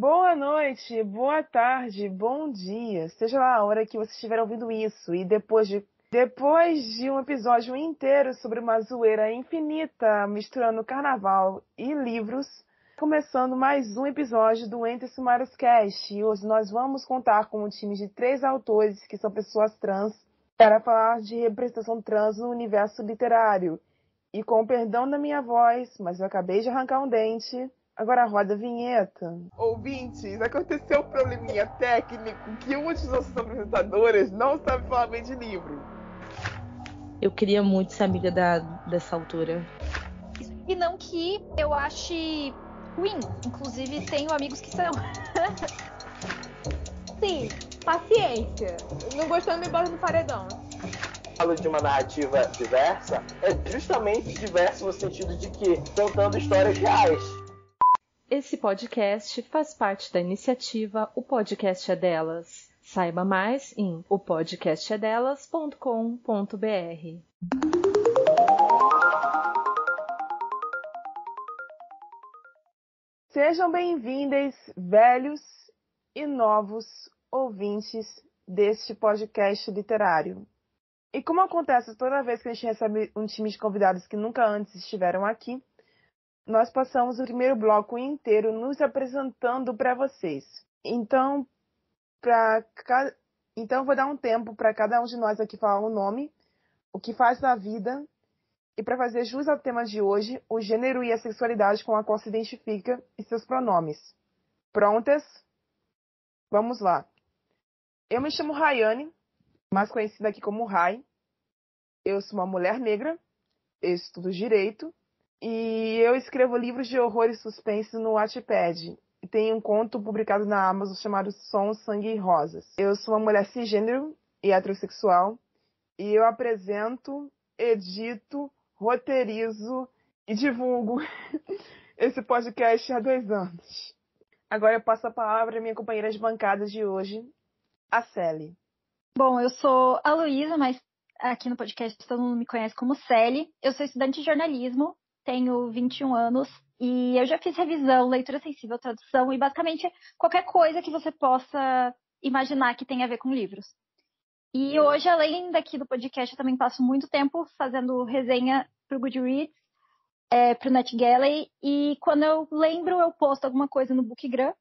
Boa noite, boa tarde, bom dia. Seja lá a hora que você estiver ouvindo isso. E depois de um episódio inteiro sobre uma zoeira infinita, misturando carnaval e livros, começando mais um episódio do Entre Sumários Cast. E hoje nós vamos contar com um time de 3 autores que são pessoas trans para falar de representação trans no universo literário. E com o perdão da minha voz, mas eu acabei de arrancar um dente, agora roda a vinheta. Ouvintes, aconteceu um probleminha técnico que uma de nossas apresentadoras não sabe falar bem de livro. Eu queria muito ser amiga dessa autora. E não que eu ache ruim. Inclusive, tenho amigos que são. Sim, paciência. Não gostando, me bota no paredão. Falo de uma narrativa diversa, é justamente diverso no sentido de que contando histórias reais. Esse podcast faz parte da iniciativa O Podcast é Delas. Saiba mais em opodcastedelas.com.br. Sejam bem-vindos, velhos e novos ouvintes deste podcast literário. E como acontece toda vez que a gente recebe um time de convidados que nunca antes estiveram aqui, nós passamos o primeiro bloco inteiro nos apresentando para vocês. Então, vou dar um tempo para cada um de nós aqui falar o nome, o que faz na vida, e para fazer jus ao tema de hoje, o gênero e a sexualidade com a qual se identifica e seus pronomes. Prontas? Vamos lá. Eu me chamo Rayane, mais conhecida aqui como Rai. Eu sou uma mulher negra, eu estudo direito, e eu escrevo livros de horror e suspense no Wattpad. E tenho um conto publicado na Amazon chamado Som, Sangue e Rosas. Eu sou uma mulher cisgênero e heterossexual, e eu apresento, edito, roteirizo e divulgo esse podcast há 2 anos. Agora eu passo a palavra à minha companheira de bancada de hoje, a Celi. Bom, eu sou a Luísa, mas aqui no podcast todo mundo me conhece como Celi. Eu sou estudante de jornalismo, tenho 21 anos e eu já fiz revisão, leitura sensível, tradução e basicamente qualquer coisa que você possa imaginar que tenha a ver com livros. E hoje, além daqui do podcast, eu também passo muito tempo fazendo resenha pro Goodreads, pro NetGalley, e quando eu lembro, eu posto alguma coisa no Bookgram.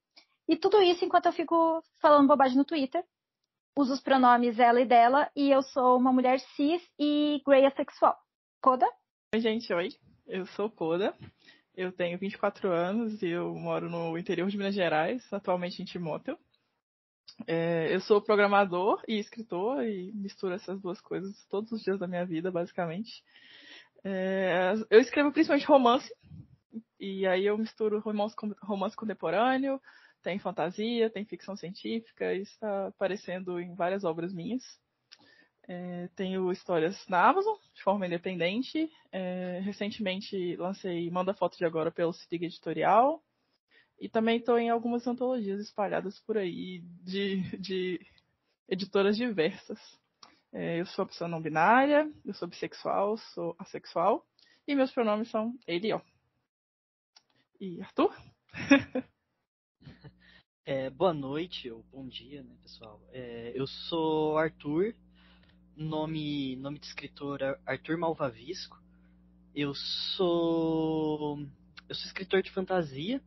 E tudo isso enquanto eu fico falando bobagem no Twitter. Uso os pronomes ela e dela, e eu sou uma mulher cis e grey assexual. Coda? Oi, gente, oi. Eu sou Coda. Eu tenho 24 anos e eu moro no interior de Minas Gerais, atualmente em Timóteo. Eu sou programador e escritor e misturo essas duas coisas todos os dias da minha vida, basicamente. Eu escrevo principalmente romance, e aí eu misturo romance contemporâneo, tem fantasia, tem ficção científica, e está aparecendo em várias obras minhas. Tenho histórias na Amazon, de forma independente. Recentemente lancei Manda Foto de Agora pelo Citiga Editorial. E também estou em algumas antologias espalhadas por aí de editoras diversas. Eu sou uma pessoa não binária, eu sou bissexual, sou assexual. E meus pronomes são ele e ó. E Arthur? Boa noite, ou bom dia, né, pessoal? Eu sou Arthur, nome de escritor Arthur Malvavisco. Eu sou escritor de fantasia.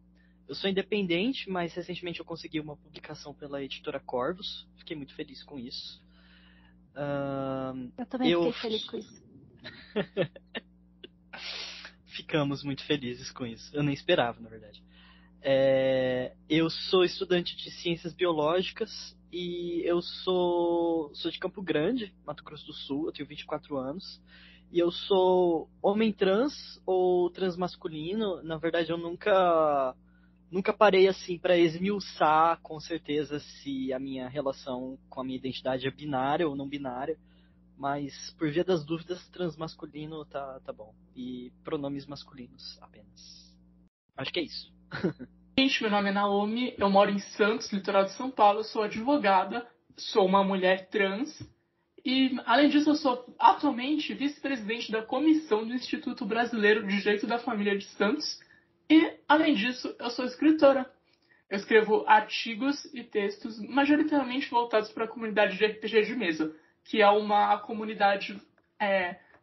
Eu sou independente, mas recentemente eu consegui uma publicação pela editora Corvus. Fiquei muito feliz com isso. Eu também fiquei feliz com isso. Ficamos muito felizes com isso. Eu nem esperava, na verdade. Eu sou estudante de ciências biológicas e eu sou de Campo Grande, Mato Grosso do Sul. Eu tenho 24 anos. E eu sou homem trans ou transmasculino. Na verdade, eu nunca parei assim para esmiuçar com certeza se a minha relação com a minha identidade é binária ou não binária, mas por via das dúvidas, transmasculino tá bom. E pronomes masculinos apenas. Acho que é isso. Gente, meu nome é Naomi, eu moro em Santos, litoral de São Paulo, eu sou advogada, sou uma mulher trans e, além disso, eu sou atualmente vice-presidente da comissão do Instituto Brasileiro de Direito da Família de Santos. E, além disso, eu sou escritora. Eu escrevo artigos e textos majoritariamente voltados para a comunidade de RPG de mesa, que é uma comunidade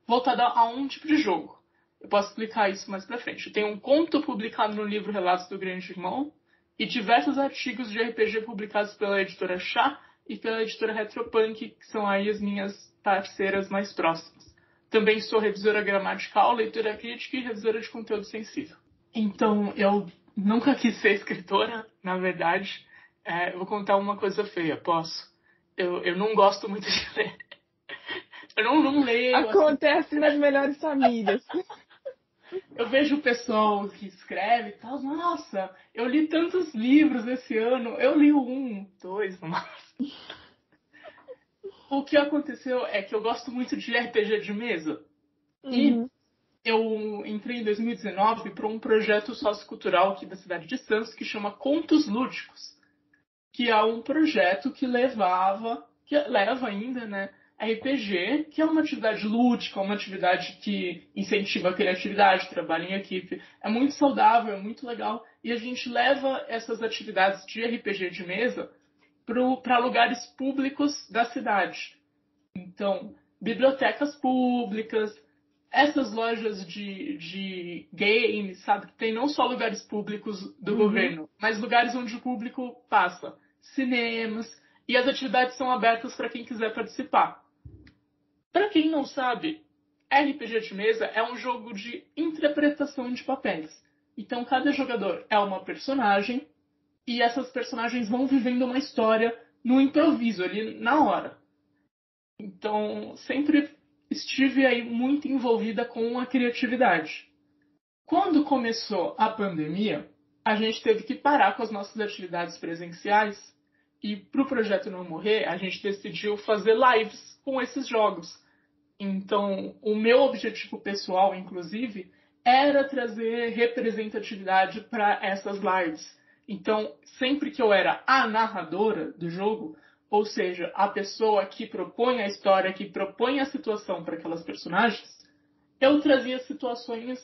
voltada a um tipo de jogo. Eu posso explicar isso mais pra frente. Eu tenho um conto publicado no livro Relatos do Grande Irmão e diversos artigos de RPG publicados pela editora Chá e pela editora Retropunk, que são aí as minhas parceiras mais próximas. Também sou revisora gramatical, leitora crítica e revisora de conteúdo sensível. Então, eu nunca quis ser escritora, na verdade. Eu vou contar uma coisa feia, posso? Eu não gosto muito de ler. Eu não leio. Acontece nas melhores famílias. Eu vejo o pessoal que escreve e tal. Nossa, eu li tantos livros esse ano. Eu li 1, 2, no máximo. O que aconteceu é que eu gosto muito de RPG de mesa. E eu entrei em 2019 para um projeto sociocultural aqui da cidade de Santos que chama Contos Lúdicos. Que é um projeto que leva ainda, né? RPG, que é uma atividade lúdica, uma atividade que incentiva a criatividade, trabalho em equipe. É muito saudável, é muito legal. E a gente leva essas atividades de RPG de mesa para lugares públicos da cidade. Então, bibliotecas públicas, essas lojas de games, sabe? Que tem não só lugares públicos do governo, mas lugares onde o público passa. Cinemas. E as atividades são abertas para quem quiser participar. Para quem não sabe, RPG de mesa é um jogo de interpretação de papéis. Então, cada jogador é uma personagem e essas personagens vão vivendo uma história no improviso, ali na hora. Então, sempre estive aí muito envolvida com a criatividade. Quando começou a pandemia, a gente teve que parar com as nossas atividades presenciais e, para o projeto não morrer, a gente decidiu fazer lives com esses jogos. Então, o meu objetivo pessoal, inclusive, era trazer representatividade para essas lives. Então, sempre que eu era a narradora do jogo, ou seja, a pessoa que propõe a história, que propõe a situação para aquelas personagens, eu trazia situações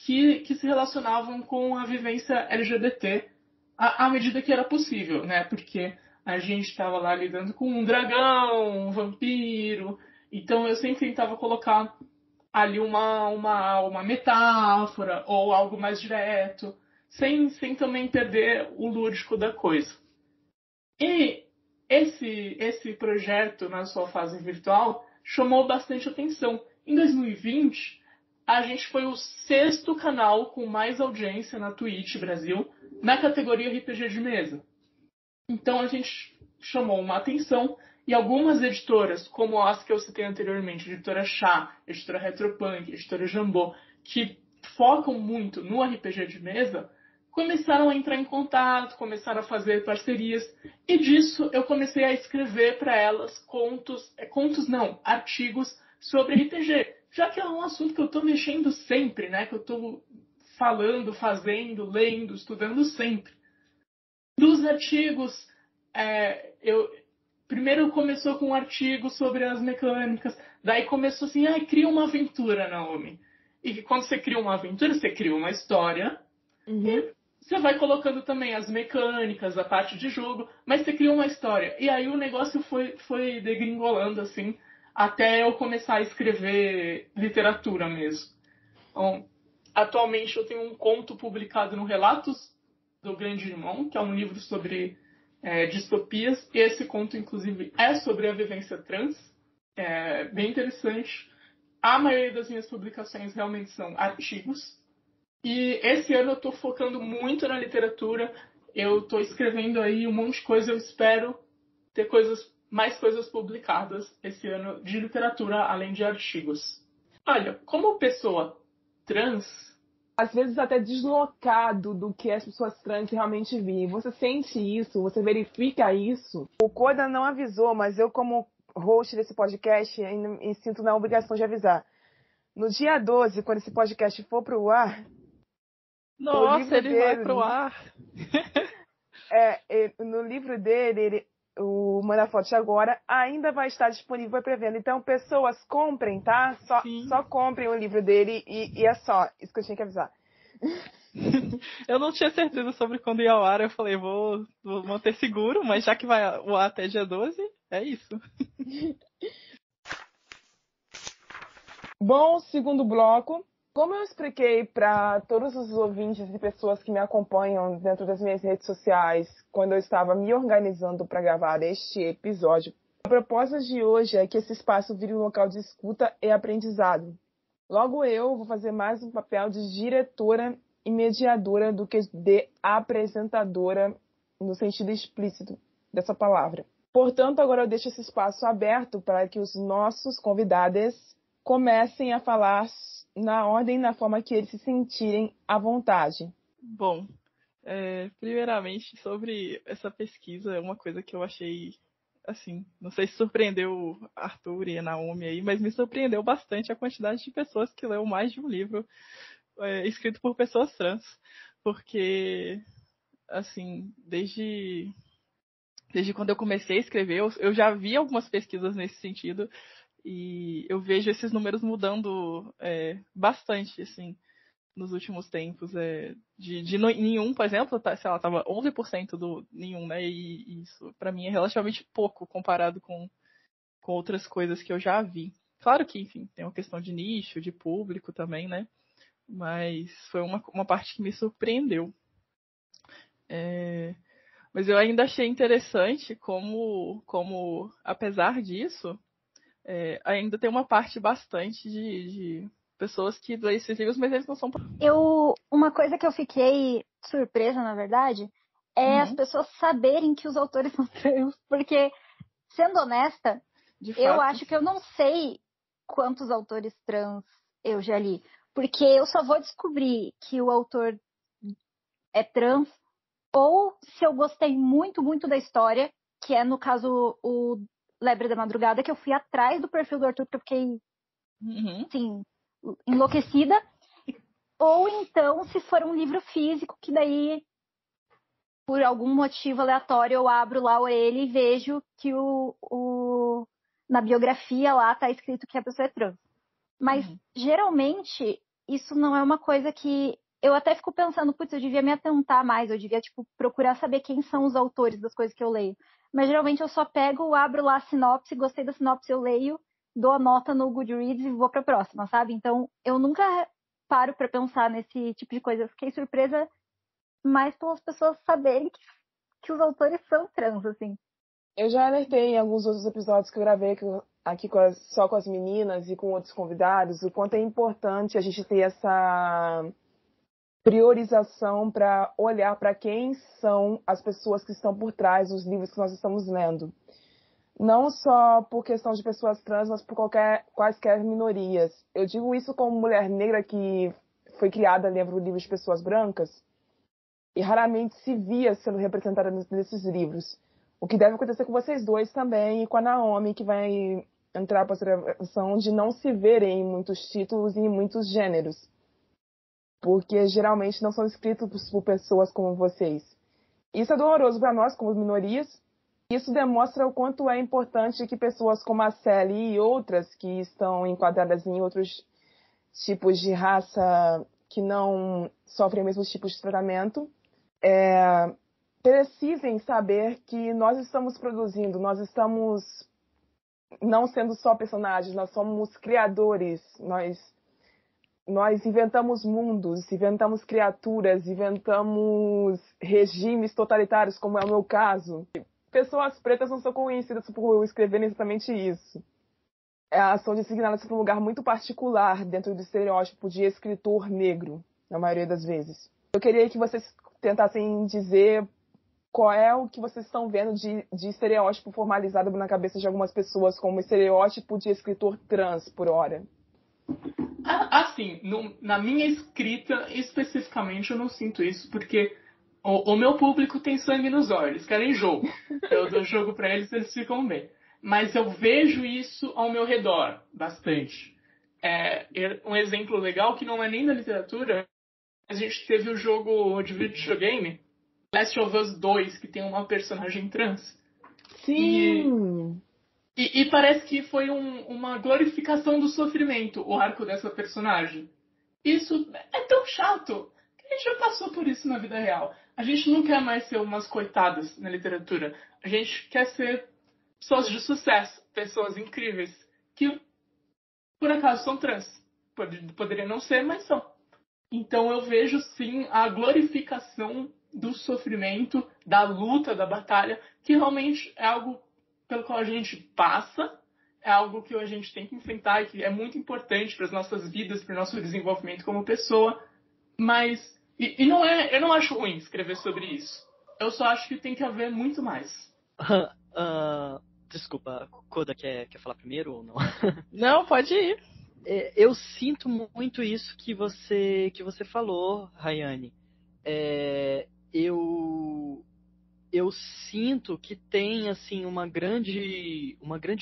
que se relacionavam com a vivência LGBT à medida que era possível, né? Porque a gente estava lá lidando com um dragão, um vampiro. Então eu sempre tentava colocar ali uma metáfora ou algo mais direto, sem também perder o lúdico da coisa. E esse projeto, na sua fase virtual, chamou bastante atenção. Em 2020, a gente foi o 6º canal com mais audiência na Twitch Brasil, na categoria RPG de mesa. Então a gente chamou uma atenção e algumas editoras, como as que eu citei anteriormente, editora Chá, editora Retropunk, editora Jambô, que focam muito no RPG de mesa, começaram a entrar em contato, começaram a fazer parcerias, e disso eu comecei a escrever para elas artigos sobre RPG, já que é um assunto que eu estou mexendo sempre, né? Que eu estou falando, fazendo, lendo, estudando sempre. Dos artigos, primeiro começou com um artigo sobre as mecânicas, daí começou assim, cria uma aventura, Naomi. E quando você cria uma aventura, você cria uma história, e você vai colocando também as mecânicas, a parte de jogo, mas você cria uma história. E aí o negócio foi degringolando, assim, até eu começar a escrever literatura mesmo. Então, atualmente eu tenho um conto publicado no Relatos do Grande Irmão, que é um livro sobre distopias. E esse conto, inclusive, é sobre a vivência trans. É bem interessante. A maioria das minhas publicações realmente são artigos. E esse ano eu estou focando muito na literatura. Eu estou escrevendo aí um monte de coisa. Eu espero ter mais coisas publicadas esse ano de literatura, além de artigos. Olha, como pessoa trans, às vezes até deslocado do que as pessoas trans realmente vivem. Você sente isso? Você verifica isso? O Koda não avisou, mas eu, como host desse podcast, me sinto na obrigação de avisar. No dia 12, quando esse podcast for pro ar... Nossa, ele vai pro ar! No livro dele, o Manaforte Agora, ainda vai estar disponível para pré-venda. Então, pessoas, comprem, tá? Só comprem o livro dele e é só. Isso que eu tinha que avisar. Eu não tinha certeza sobre quando ia ao ar, eu falei, vou manter seguro, mas já que vai ao ar até dia 12, é isso. Bom, segundo bloco. Como eu expliquei para todos os ouvintes e pessoas que me acompanham dentro das minhas redes sociais, quando eu estava me organizando para gravar este episódio, a proposta de hoje é que esse espaço vire um local de escuta e aprendizado. Logo eu vou fazer mais um papel de diretora e mediadora do que de apresentadora no sentido explícito dessa palavra. Portanto, agora eu deixo esse espaço aberto para que os nossos convidados comecem a falar na ordem e na forma que eles se sentirem à vontade. Bom, primeiramente, sobre essa pesquisa, uma coisa que eu achei, assim, não sei se surpreendeu Arthur e a Naomi aí, mas me surpreendeu bastante a quantidade de pessoas que leu mais de um livro escrito por pessoas trans. Porque, assim, desde quando eu comecei a escrever, eu já vi algumas pesquisas nesse sentido, e eu vejo esses números mudando bastante, assim, nos últimos tempos. De nenhum, por exemplo, sei lá, tava 11% do nenhum, né? E isso, pra mim, é relativamente pouco comparado com outras coisas que eu já vi. Claro que, enfim, tem uma questão de nicho, de público também, né? Mas foi uma parte que me surpreendeu. Mas eu ainda achei interessante como apesar disso, ainda tem uma parte bastante de pessoas que lêem esses livros, mas eles não são... Uma coisa que eu fiquei surpresa, na verdade, é as pessoas saberem que os autores são trans, porque, sendo honesta, eu acho que eu não sei quantos autores trans eu já li, porque eu só vou descobrir que o autor é trans ou se eu gostei muito, muito da história, que é, no caso, o Lebre da Madrugada, que eu fui atrás do perfil do Arthur, porque eu fiquei, assim, enlouquecida. Ou então, se for um livro físico, que daí, por algum motivo aleatório, eu abro lá ele e vejo que na biografia lá tá escrito que a pessoa é trans. Mas, geralmente, isso não é uma coisa que... Eu até fico pensando, putz, eu devia me atentar mais, eu devia, procurar saber quem são os autores das coisas que eu leio. Mas, geralmente, eu só pego, abro lá a sinopse, gostei da sinopse, eu leio, dou a nota no Goodreads e vou pra próxima, sabe? Então, eu nunca paro pra pensar nesse tipo de coisa. Eu fiquei surpresa mais pelas pessoas saberem que os autores são trans, assim. Eu já alertei em alguns outros episódios que eu gravei aqui só com as meninas e com outros convidados, o quanto é importante a gente ter essa priorização para olhar para quem são as pessoas que estão por trás dos livros que nós estamos lendo. Não só por questão de pessoas trans, mas por quaisquer minorias. Eu digo isso como mulher negra que foi criada lendo livros de pessoas brancas e raramente se via sendo representada nesses livros. O que deve acontecer com vocês dois também e com a Naomi, que vai entrar para a situação de não se verem em muitos títulos e em muitos gêneros. Porque geralmente não são escritos por pessoas como vocês. Isso é doloroso para nós, como minorias. Isso demonstra o quanto é importante que pessoas como a Sally e outras que estão enquadradas em outros tipos de raça que não sofrem o mesmo tipo de tratamento, precisem saber que nós estamos produzindo, nós estamos não sendo só personagens, nós somos criadores, nós inventamos mundos, inventamos criaturas, inventamos regimes totalitários, como é o meu caso. Pessoas pretas não são conhecidas por escreverem exatamente isso. Elas são designadas por um lugar muito particular dentro do estereótipo de escritor negro, na maioria das vezes. Eu queria que vocês tentassem dizer qual é o que vocês estão vendo de estereótipo formalizado na cabeça de algumas pessoas como estereótipo de escritor trans, por hora. Assim, na minha escrita, especificamente, eu não sinto isso, porque o meu público tem sangue nos olhos, eles querem jogo. Eu dou jogo pra eles, eles ficam bem. Mas eu vejo isso ao meu redor, bastante. Um exemplo legal, que não é nem da literatura, a gente teve o jogo de videogame, Last of Us 2, que tem uma personagem trans. Sim! E parece que foi uma glorificação do sofrimento, o arco dessa personagem. Isso é tão chato. A gente já passou por isso na vida real. A gente não quer mais ser umas coitadas na literatura. A gente quer ser pessoas de sucesso, pessoas incríveis, que por acaso são trans. Poderia não ser, mas são. Então eu vejo sim a glorificação do sofrimento, da luta, da batalha, que realmente é algo pelo qual a gente passa, é algo que a gente tem que enfrentar e que é muito importante para as nossas vidas, para o nosso desenvolvimento como pessoa. Mas, eu não acho ruim escrever sobre isso. Eu só acho que tem que haver muito mais. Desculpa, Koda quer falar primeiro ou não? Não, pode ir. Eu sinto muito isso que você falou, Rayane. Eu sinto que tem assim uma grande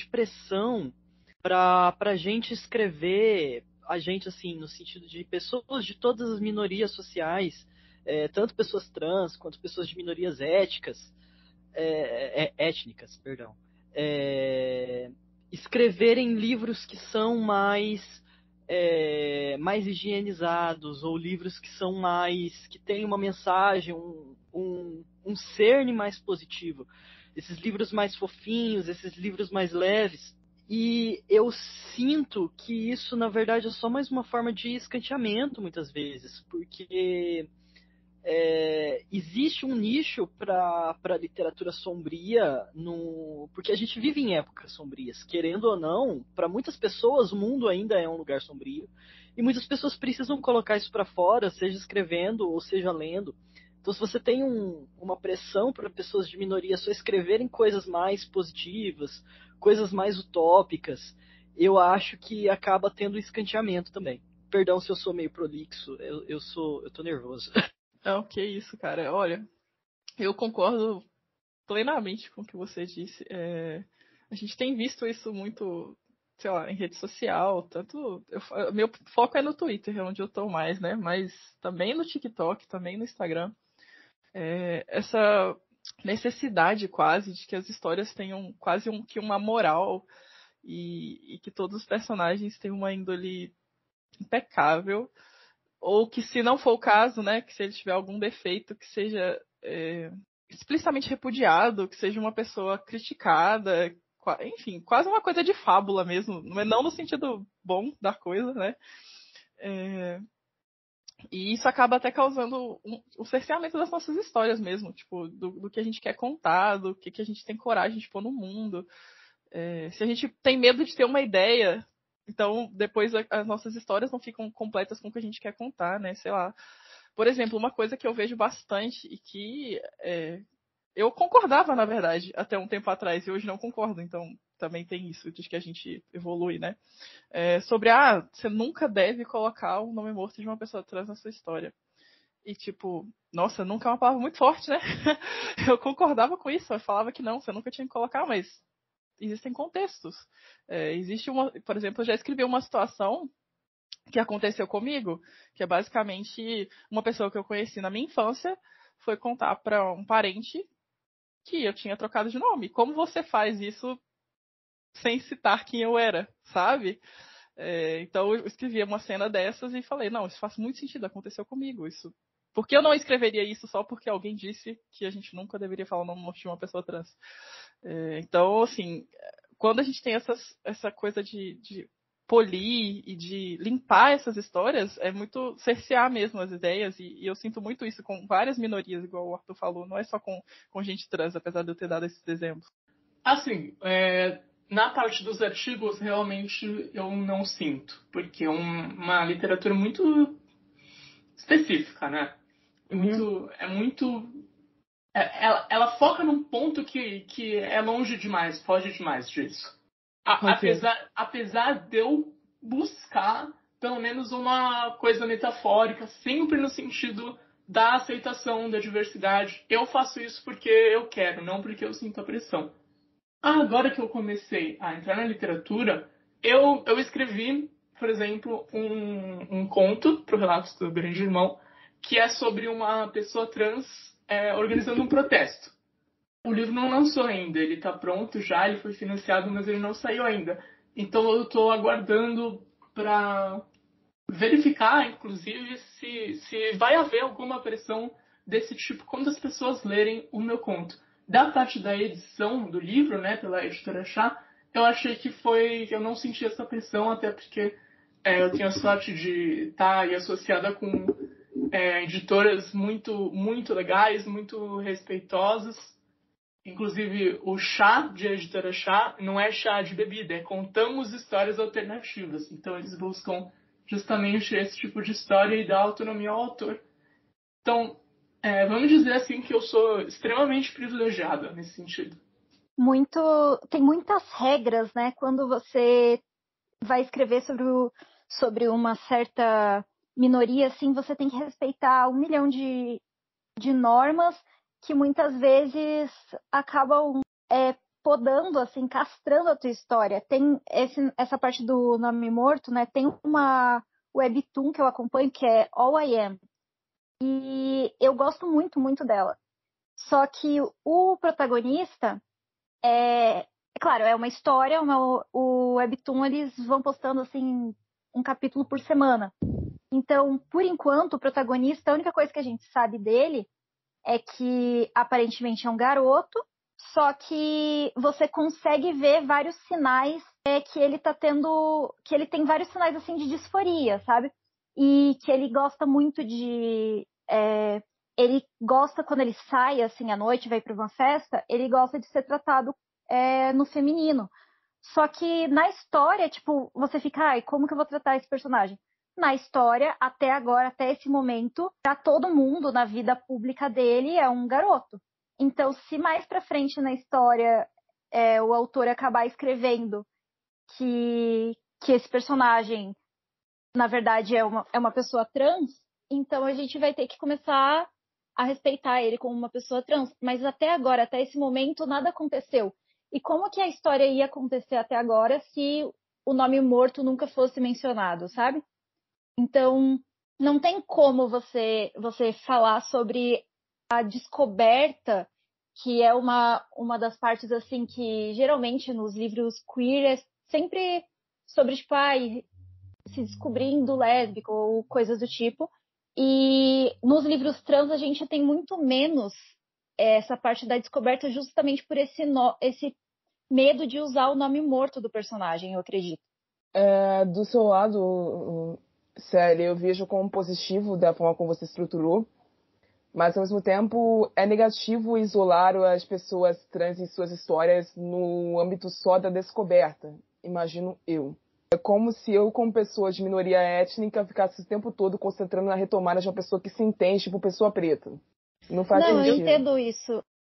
pressão para a gente escrever, a gente assim no sentido de pessoas de todas as minorias sociais, tanto pessoas trans quanto pessoas de minorias étnicas, perdão, escreverem livros que são mais higienizados, ou livros que são que têm uma mensagem, um cerne mais positivo. Esses livros mais fofinhos, esses livros mais leves. E eu sinto que isso, na verdade, é só mais uma forma de escanteamento, muitas vezes, porque existe um nicho para a literatura sombria, porque a gente vive em épocas sombrias. Querendo ou não, para muitas pessoas o mundo ainda é um lugar sombrio, e muitas pessoas precisam colocar isso para fora, seja escrevendo ou seja lendo. Então, se você tem uma pressão para pessoas de minoria só escreverem coisas mais positivas, coisas mais utópicas, eu acho que acaba tendo escanteamento também. Perdão se eu sou meio prolixo, eu tô nervoso. Não, que isso, cara. Olha, eu concordo plenamente com o que você disse. A gente tem visto isso muito, sei lá, em rede social, tanto... meu foco é no Twitter, é onde eu tô mais, né? Mas também no TikTok, também no Instagram. Essa necessidade quase de que as histórias tenham quase que uma moral e que todos os personagens tenham uma índole impecável. Ou que, se não for o caso, né, que se ele tiver algum defeito, que seja explicitamente repudiado, que seja uma pessoa criticada, enfim, quase uma coisa de fábula mesmo, não no sentido bom da coisa, né? E isso acaba até causando o cerceamento das nossas histórias mesmo, tipo, do que a gente quer contar, do que a gente tem coragem de pôr no mundo. Se a gente tem medo de ter uma ideia, então depois as nossas histórias não ficam completas com o que a gente quer contar, né? Sei lá. Por exemplo, uma coisa que eu vejo bastante e que eu concordava, na verdade, até um tempo atrás, e hoje não concordo, então também tem isso, de que a gente evolui, né? Sobre, você nunca deve colocar o nome morto de uma pessoa trans na sua história. E tipo, nossa, nunca é uma palavra muito forte, né? Eu concordava com isso, eu falava que não, você nunca tinha que colocar, mas existem contextos. Por exemplo, eu já escrevi uma situação que aconteceu comigo, que é basicamente uma pessoa que eu conheci na minha infância foi contar para um parente que eu tinha trocado de nome. Como você faz isso sem citar quem eu era, sabe? Então eu escrevi uma cena dessas e falei, não, isso faz muito sentido, aconteceu comigo. Por que eu não escreveria isso só porque alguém disse que a gente nunca deveria falar o nome de uma pessoa trans? Então, assim, quando a gente tem essa coisa de polir e de limpar essas histórias, é muito cercear mesmo as ideias, e eu sinto muito isso com várias minorias, igual o Arthur falou, não é só com gente trans, apesar de eu ter dado esses exemplos. Assim, na parte dos artigos, realmente eu não sinto, porque é uma literatura muito específica, né? Ela foca num ponto que é longe demais, foge demais disso. Apesar de eu buscar pelo menos uma coisa metafórica, sempre no sentido da aceitação, da diversidade. Eu faço isso porque eu quero, não porque eu sinto a pressão. Agora que eu comecei a entrar na literatura, eu escrevi, por exemplo, um conto para o Relatos do Grande Irmão, que é sobre uma pessoa trans organizando um protesto. O livro não lançou ainda, ele está pronto já, ele foi financiado, mas ele não saiu ainda. Então eu estou aguardando para verificar, inclusive, se vai haver alguma pressão desse tipo quando as pessoas lerem o meu conto. Da parte da edição do livro, né, pela editora Chá, eu achei que eu não senti essa pressão, até porque eu tenho a sorte de estar aí associada com editoras muito, muito legais, muito respeitosas. Inclusive, o chá de editora Chá não é chá de bebida, é contamos histórias alternativas. Então, eles buscam justamente esse tipo de história e dar autonomia ao autor. Então, vamos dizer assim que eu sou extremamente privilegiada nesse sentido. Tem muitas regras, né? Quando você vai escrever sobre uma certa minoria, assim, você tem que respeitar 1 milhão de normas que muitas vezes acabam podando, assim, castrando a tua história. Tem essa parte do nome morto, né? Tem uma webtoon que eu acompanho que é All I Am. E eu gosto muito, muito dela. Só que o protagonista claro, é uma história, o webtoon eles vão postando assim um capítulo por semana. Então, por enquanto, o protagonista, a única coisa que a gente sabe dele é que aparentemente é um garoto, só que você consegue ver vários sinais que ele tá tendo, que ele tem vários sinais assim de disforia, sabe? E que ele gosta muito ele gosta quando ele sai assim à noite, vai para uma festa, ele gosta de ser tratado no feminino. Só que na história, tipo, você fica, ai, como que eu vou tratar esse personagem? Na história, até agora, até esse momento, pra todo mundo, na vida pública dele, é um garoto. Então, se mais pra frente na história o autor acabar escrevendo que esse personagem, na verdade, é uma pessoa trans, então a gente vai ter que começar a respeitar ele como uma pessoa trans. Mas até agora, até esse momento, nada aconteceu. E como que a história ia acontecer até agora se o nome morto nunca fosse mencionado, sabe? Então, não tem como você falar sobre a descoberta, que é uma das partes, assim, que geralmente nos livros queer é sempre sobre, tipo, se descobrindo lésbico ou coisas do tipo. E nos livros trans a gente tem muito menos essa parte da descoberta justamente por esse medo de usar o nome morto do personagem, eu acredito. Do seu lado, Célia, eu vejo como positivo da forma como você estruturou, mas ao mesmo tempo é negativo isolar as pessoas trans e suas histórias no âmbito só da descoberta, imagino eu. É como se eu, como pessoa de minoria étnica, ficasse o tempo todo concentrando na retomada de uma pessoa que se entende, tipo, pessoa preta. Não faz sentido. Não, eu entendo isso.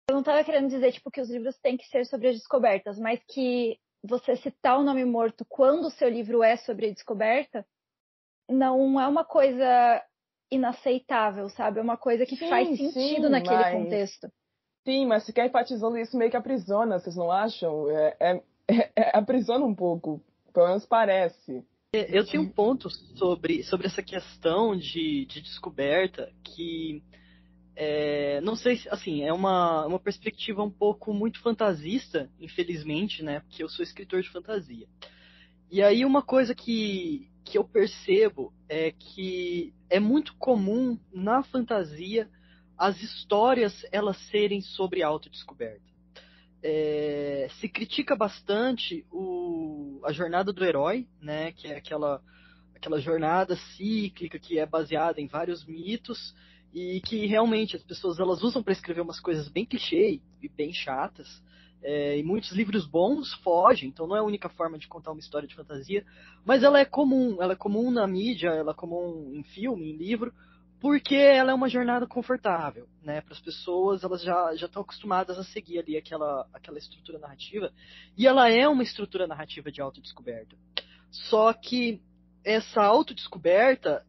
Eu não estava querendo dizer, tipo, que os livros têm que ser sobre as descobertas, mas que você citar o nome morto quando o seu livro é sobre a descoberta não é uma coisa inaceitável, sabe? É uma coisa que faz sentido naquele contexto. Sim, mas se quer enfatizando isso, meio que aprisiona, vocês não acham? Aprisiona um pouco, pelo menos parece. Eu tenho um ponto sobre essa questão de descoberta que não sei se, assim, é uma perspectiva um pouco muito fantasista, infelizmente, né? Porque eu sou escritor de fantasia. E aí uma coisa que eu percebo é que é muito comum na fantasia as histórias elas serem sobre autodescoberta. Se critica bastante a jornada do herói, né? Que é aquela jornada cíclica que é baseada em vários mitos e que realmente as pessoas elas usam para escrever umas coisas bem clichê e bem chatas. E muitos livros bons fogem, então não é a única forma de contar uma história de fantasia, mas ela é comum na mídia, ela é comum em filme, em livro, porque ela é uma jornada confortável, né? Para as pessoas, elas já estão acostumadas a seguir ali aquela estrutura narrativa, e ela é uma estrutura narrativa de autodescoberta. Só que essa autodescoberta,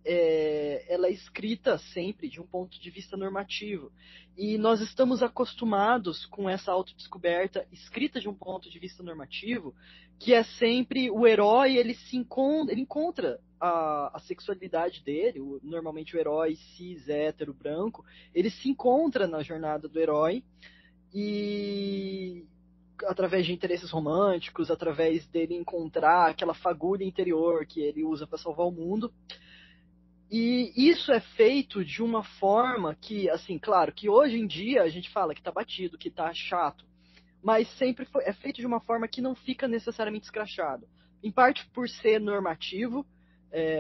ela é escrita sempre de um ponto de vista normativo. E nós estamos acostumados com essa autodescoberta escrita de um ponto de vista normativo, que é sempre o herói, ele encontra a sexualidade dele, normalmente o herói cis, hétero, branco, ele se encontra na jornada do herói, e através de interesses românticos, através dele encontrar aquela fagulha interior que ele usa para salvar o mundo. E isso é feito de uma forma que, assim, claro, que hoje em dia a gente fala que tá batido, que tá chato, mas sempre é feito de uma forma que não fica necessariamente escrachado. Em parte por ser normativo,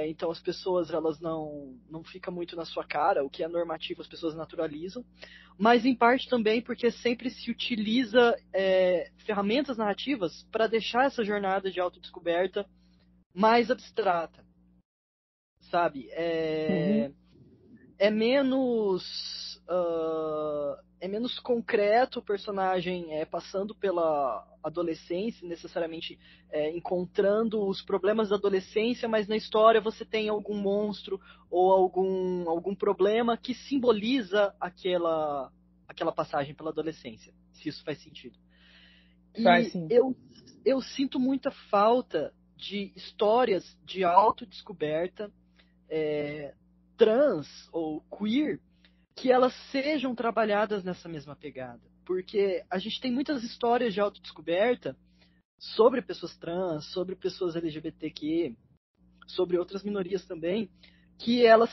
então as pessoas elas não ficam muito na sua cara, o que é normativo as pessoas naturalizam, mas em parte também porque sempre se utiliza ferramentas narrativas para deixar essa jornada de autodescoberta mais abstrata, sabe? É menos concreto o personagem passando pela adolescência, necessariamente encontrando os problemas da adolescência, mas na história você tem algum monstro ou algum problema que simboliza aquela passagem pela adolescência, se isso faz sentido. Faz, sim. Eu sinto muita falta de histórias de autodescoberta trans ou queer que elas sejam trabalhadas nessa mesma pegada. Porque a gente tem muitas histórias de autodescoberta sobre pessoas trans, sobre pessoas LGBTQ, sobre outras minorias também, que elas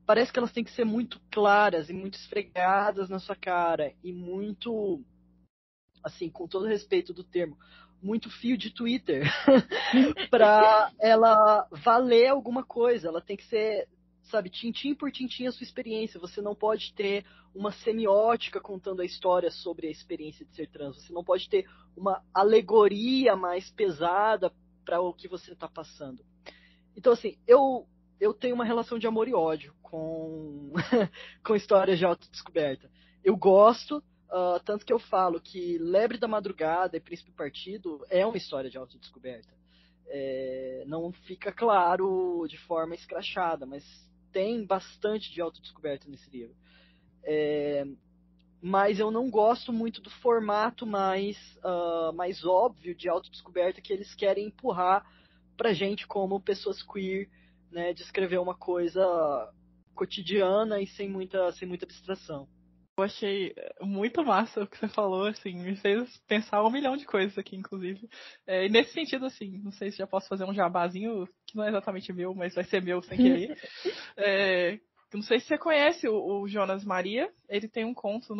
parece que elas têm que ser muito claras e muito esfregadas na sua cara e muito, assim, com todo respeito do termo, muito fio de Twitter para ela valer alguma coisa. Ela tem que ser, sabe, tintim por tintim a sua experiência. Você não pode ter uma semiótica contando a história sobre a experiência de ser trans. Você não pode ter uma alegoria mais pesada para o que você está passando. Então, assim, eu tenho uma relação de amor e ódio com histórias de autodescoberta. Eu gosto, tanto que eu falo que Lebre da Madrugada e Príncipe Partido é uma história de autodescoberta. Não fica claro de forma escrachada, mas tem bastante de autodescoberta nesse livro. Mas eu não gosto muito do formato mais óbvio de autodescoberta que eles querem empurrar pra gente como pessoas queer, né, de escrever uma coisa cotidiana e sem muita abstração. Eu achei muito massa o que você falou, assim, me fez pensar 1 milhão de coisas aqui, inclusive. E nesse sentido, assim, não sei se já posso fazer um jabazinho, que não é exatamente meu, mas vai ser meu sem querer. Não sei se você conhece o Jonas Maria, ele tem um conto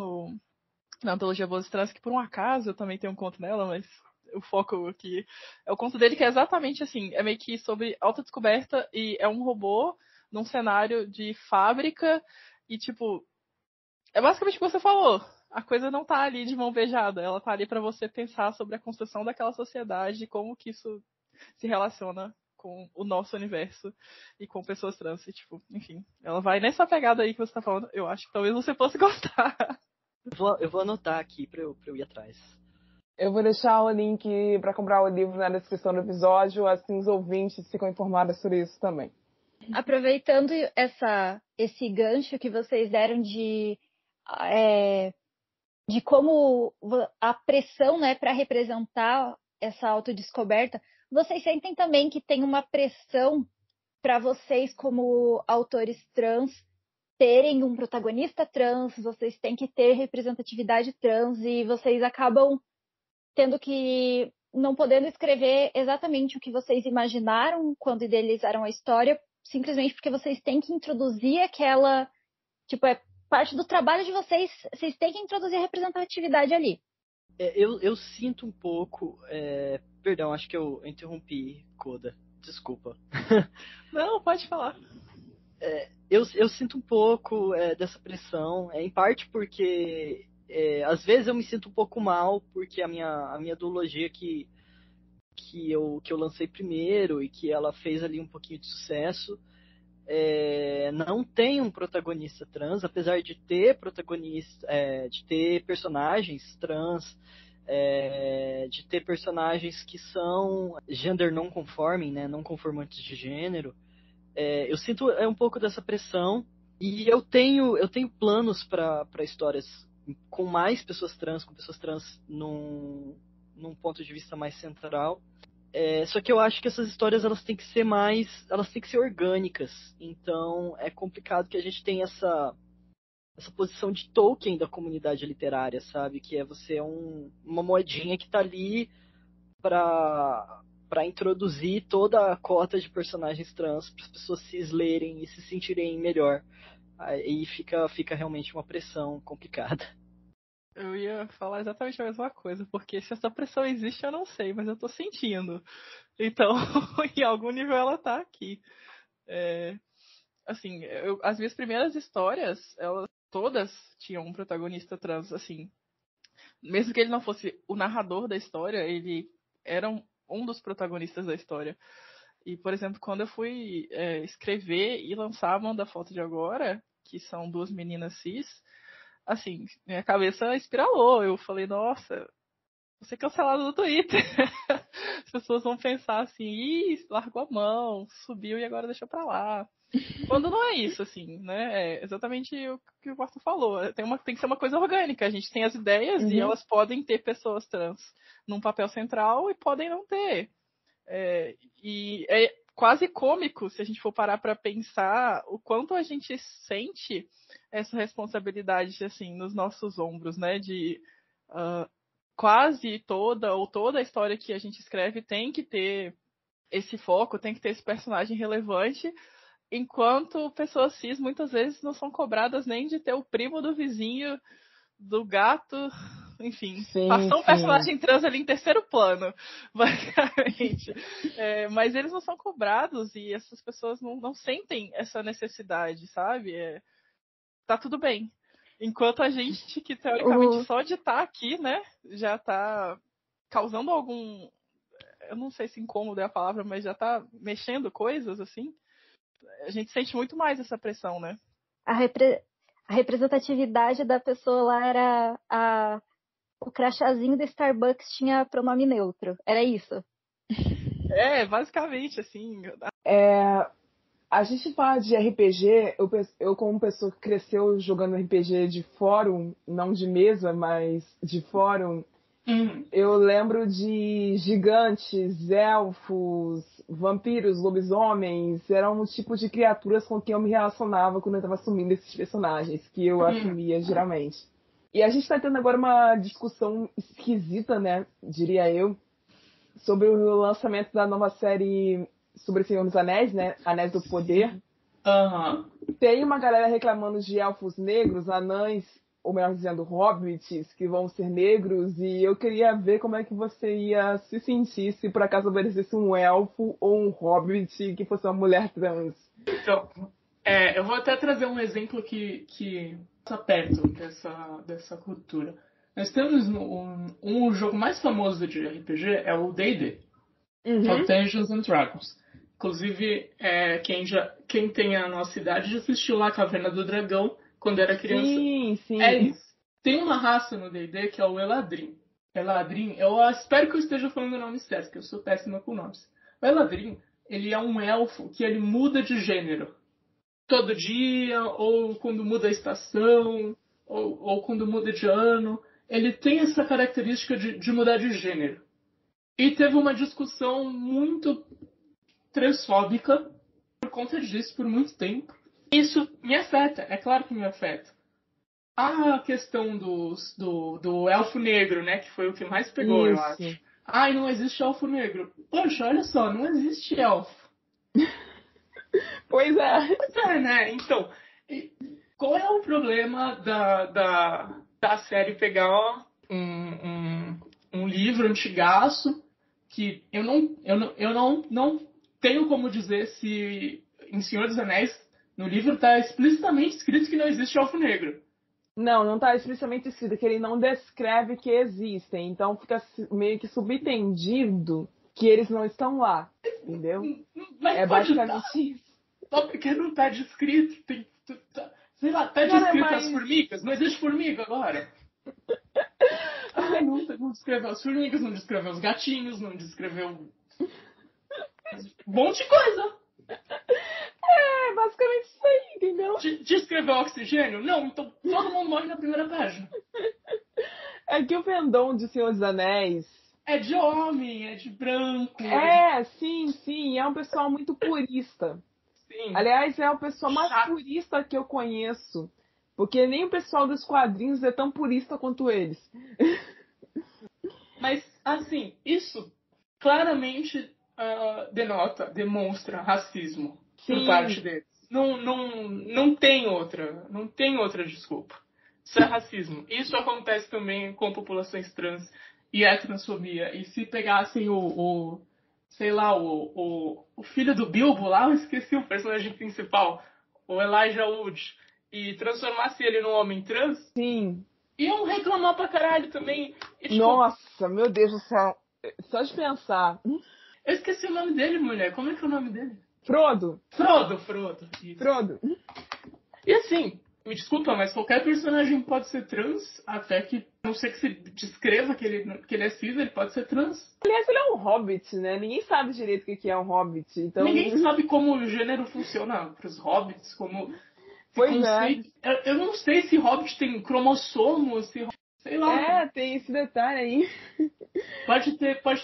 na antologia Boas Trans, que por um acaso eu também tenho um conto nela, mas o foco aqui é o conto dele, que é exatamente assim, é meio que sobre autodescoberta e é um robô num cenário de fábrica e, tipo, é basicamente o que você falou. A coisa não tá ali de mão beijada, ela tá ali para você pensar sobre a construção daquela sociedade e como que isso se relaciona com o nosso universo e com pessoas trans. E, tipo, enfim, ela vai nessa pegada aí que você tá falando. Eu acho que talvez você possa gostar. Eu vou anotar aqui pra eu ir atrás. Eu vou deixar o link para comprar o livro na descrição do episódio, assim os ouvintes ficam informados sobre isso também. Aproveitando esse gancho que vocês deram de como a pressão, né, para representar essa autodescoberta, vocês sentem também que tem uma pressão para vocês, como autores trans, terem um protagonista trans, vocês têm que ter representatividade trans e vocês acabam tendo que não podendo escrever exatamente o que vocês imaginaram quando idealizaram a história, simplesmente porque vocês têm que introduzir aquela, tipo, é parte do trabalho de vocês têm que introduzir a representatividade ali. Eu sinto um pouco, perdão, acho que eu interrompi, Coda, desculpa. Não, pode falar. Eu sinto um pouco dessa pressão, em parte porque às vezes eu me sinto um pouco mal, porque a minha duologia que eu lancei primeiro e que ela fez ali um pouquinho de sucesso, não tem um protagonista trans, apesar de ter de ter personagens trans, de ter personagens que são gender não conforming, né, não conformantes de gênero. Eu sinto um pouco dessa pressão e eu tenho planos para histórias com mais pessoas trans, com pessoas trans num ponto de vista mais central. Só que eu acho que essas histórias elas têm que ser orgânicas. Então é complicado que a gente tenha essa posição de Tolkien da comunidade literária, sabe? Que é você uma moedinha que está ali para para introduzir toda a cota de personagens trans para as pessoas se lerem e se sentirem melhor. Aí fica realmente uma pressão complicada. Eu ia falar exatamente a mesma coisa, porque se essa pressão existe eu não sei, mas eu tô sentindo. Então, em algum nível ela tá aqui. Assim, as minhas primeiras histórias, elas todas tinham um protagonista trans, assim. Mesmo que ele não fosse o narrador da história, ele era um dos protagonistas da história. E, por exemplo, quando eu fui escrever e lançar a Manda Foto de Agora, que são duas meninas cis, assim, minha cabeça espiralou. Eu falei, nossa, vou ser cancelado do Twitter. As pessoas vão pensar assim, ih, largou a mão, subiu e agora deixou pra lá. Quando não é isso, assim, né? É exatamente o que o Arthur falou. Tem que ser uma coisa orgânica. A gente tem as ideias e elas podem ter pessoas trans num papel central e podem não ter. E é quase cômico se a gente for parar para pensar o quanto a gente sente essa responsabilidade assim nos nossos ombros, né? De quase toda a história que a gente escreve tem que ter esse foco, tem que ter esse personagem relevante, enquanto pessoas cis muitas vezes não são cobradas nem de ter o primo do vizinho, do gato, enfim, passou um personagem trans ali em terceiro plano, basicamente. Mas eles não são cobrados e essas pessoas não sentem essa necessidade, sabe? Tá tudo bem. Enquanto a gente, que teoricamente só de estar aqui, né, já tá causando algum, eu não sei se incômodo é a palavra, mas já tá mexendo coisas, assim, a gente sente muito mais essa pressão, né? A representatividade da pessoa lá era o crachazinho do Starbucks tinha pronome neutro. Era isso? Basicamente, assim. A gente fala de RPG, eu como pessoa que cresceu jogando RPG de fórum, não de mesa, mas de fórum, eu lembro de gigantes, elfos, vampiros, lobisomens, eram um tipo de criaturas com quem eu me relacionava quando eu estava assumindo esses personagens, que eu assumia geralmente. E a gente está tendo agora uma discussão esquisita, né, diria eu, sobre o lançamento da nova série sobre o Senhor dos Anéis, né? Anéis do Poder. Tem uma galera reclamando de elfos negros, anãs, ou melhor dizendo, hobbits, que vão ser negros, e eu queria ver como é que você ia se sentir se por acaso aparecesse um elfo ou um hobbit que fosse uma mulher trans. Então, eu vou até trazer um exemplo que está perto dessa cultura. Nós temos um jogo mais famoso de RPG, é o D&D. O Dungeons and Dragons. Inclusive, quem tem a nossa idade já assistiu lá a Caverna do Dragão quando era criança. Sim. É isso. Tem uma raça no D&D que é o Eladrin. Eladrin, eu espero que eu esteja falando o nome certo, que eu sou péssima com nomes. O Eladrin, ele é um elfo que ele muda de gênero. Todo dia, ou quando muda a estação, ou quando muda de ano. Ele tem essa característica de mudar de gênero. E teve uma discussão muito transfóbica por conta disso por muito tempo. Isso me afeta, é claro que me afeta. A questão do elfo negro, né, que foi o que mais pegou, eu acho. Não existe elfo negro. Poxa, olha só, não existe elfo. Pois é. Pois é, né? Então, qual é o problema da série pegar um livro antigaço que eu não tenho como dizer se em Senhor dos Anéis, no livro está explicitamente escrito que não existe elfo negro. Não está explicitamente escrito, que ele não descreve que existem. Então fica meio que subentendido que eles não estão lá, entendeu? Mas basicamente isso. Só porque não está descrito. Sei lá, está descrito as formigas? Não existe formiga agora. Não descreveu as formigas, não descreveu os gatinhos, não descreveu um monte de coisa. Basicamente isso aí, entendeu? Descreveu oxigênio? Não, então todo mundo morre na primeira página. É que o fandom de Senhor dos Anéis é de homem, é de branco. Sim, é um pessoal muito purista. Sim. Aliás, é o pessoal mais purista que eu conheço. Porque nem o pessoal dos quadrinhos é tão purista quanto eles. Mas, assim, isso claramente demonstra racismo Sim. por parte deles. Não tem outra desculpa. Isso é racismo. Isso acontece também com populações trans e a transfobia. E se pegassem o filho do Bilbo lá, eu esqueci o personagem principal, o Elijah Wood, e transformasse ele num homem trans, Sim. iam reclamar pra caralho também. E, tipo, Nossa, meu Deus do céu. Só de pensar. eu esqueci o nome dele, mulher. Como é que é o nome dele? Frodo. Frodo. Isso. Frodo. E assim, me desculpa, mas qualquer personagem pode ser trans, até que, a não ser que se descreva que ele é cis, ele pode ser trans. Aliás, ele é um hobbit, né? Ninguém sabe direito o que é um hobbit. Então... Ninguém sabe como o gênero funciona pros hobbits, como... Pois Eu não sei se hobbit tem cromossomo, sei lá. Tem esse detalhe aí. Pode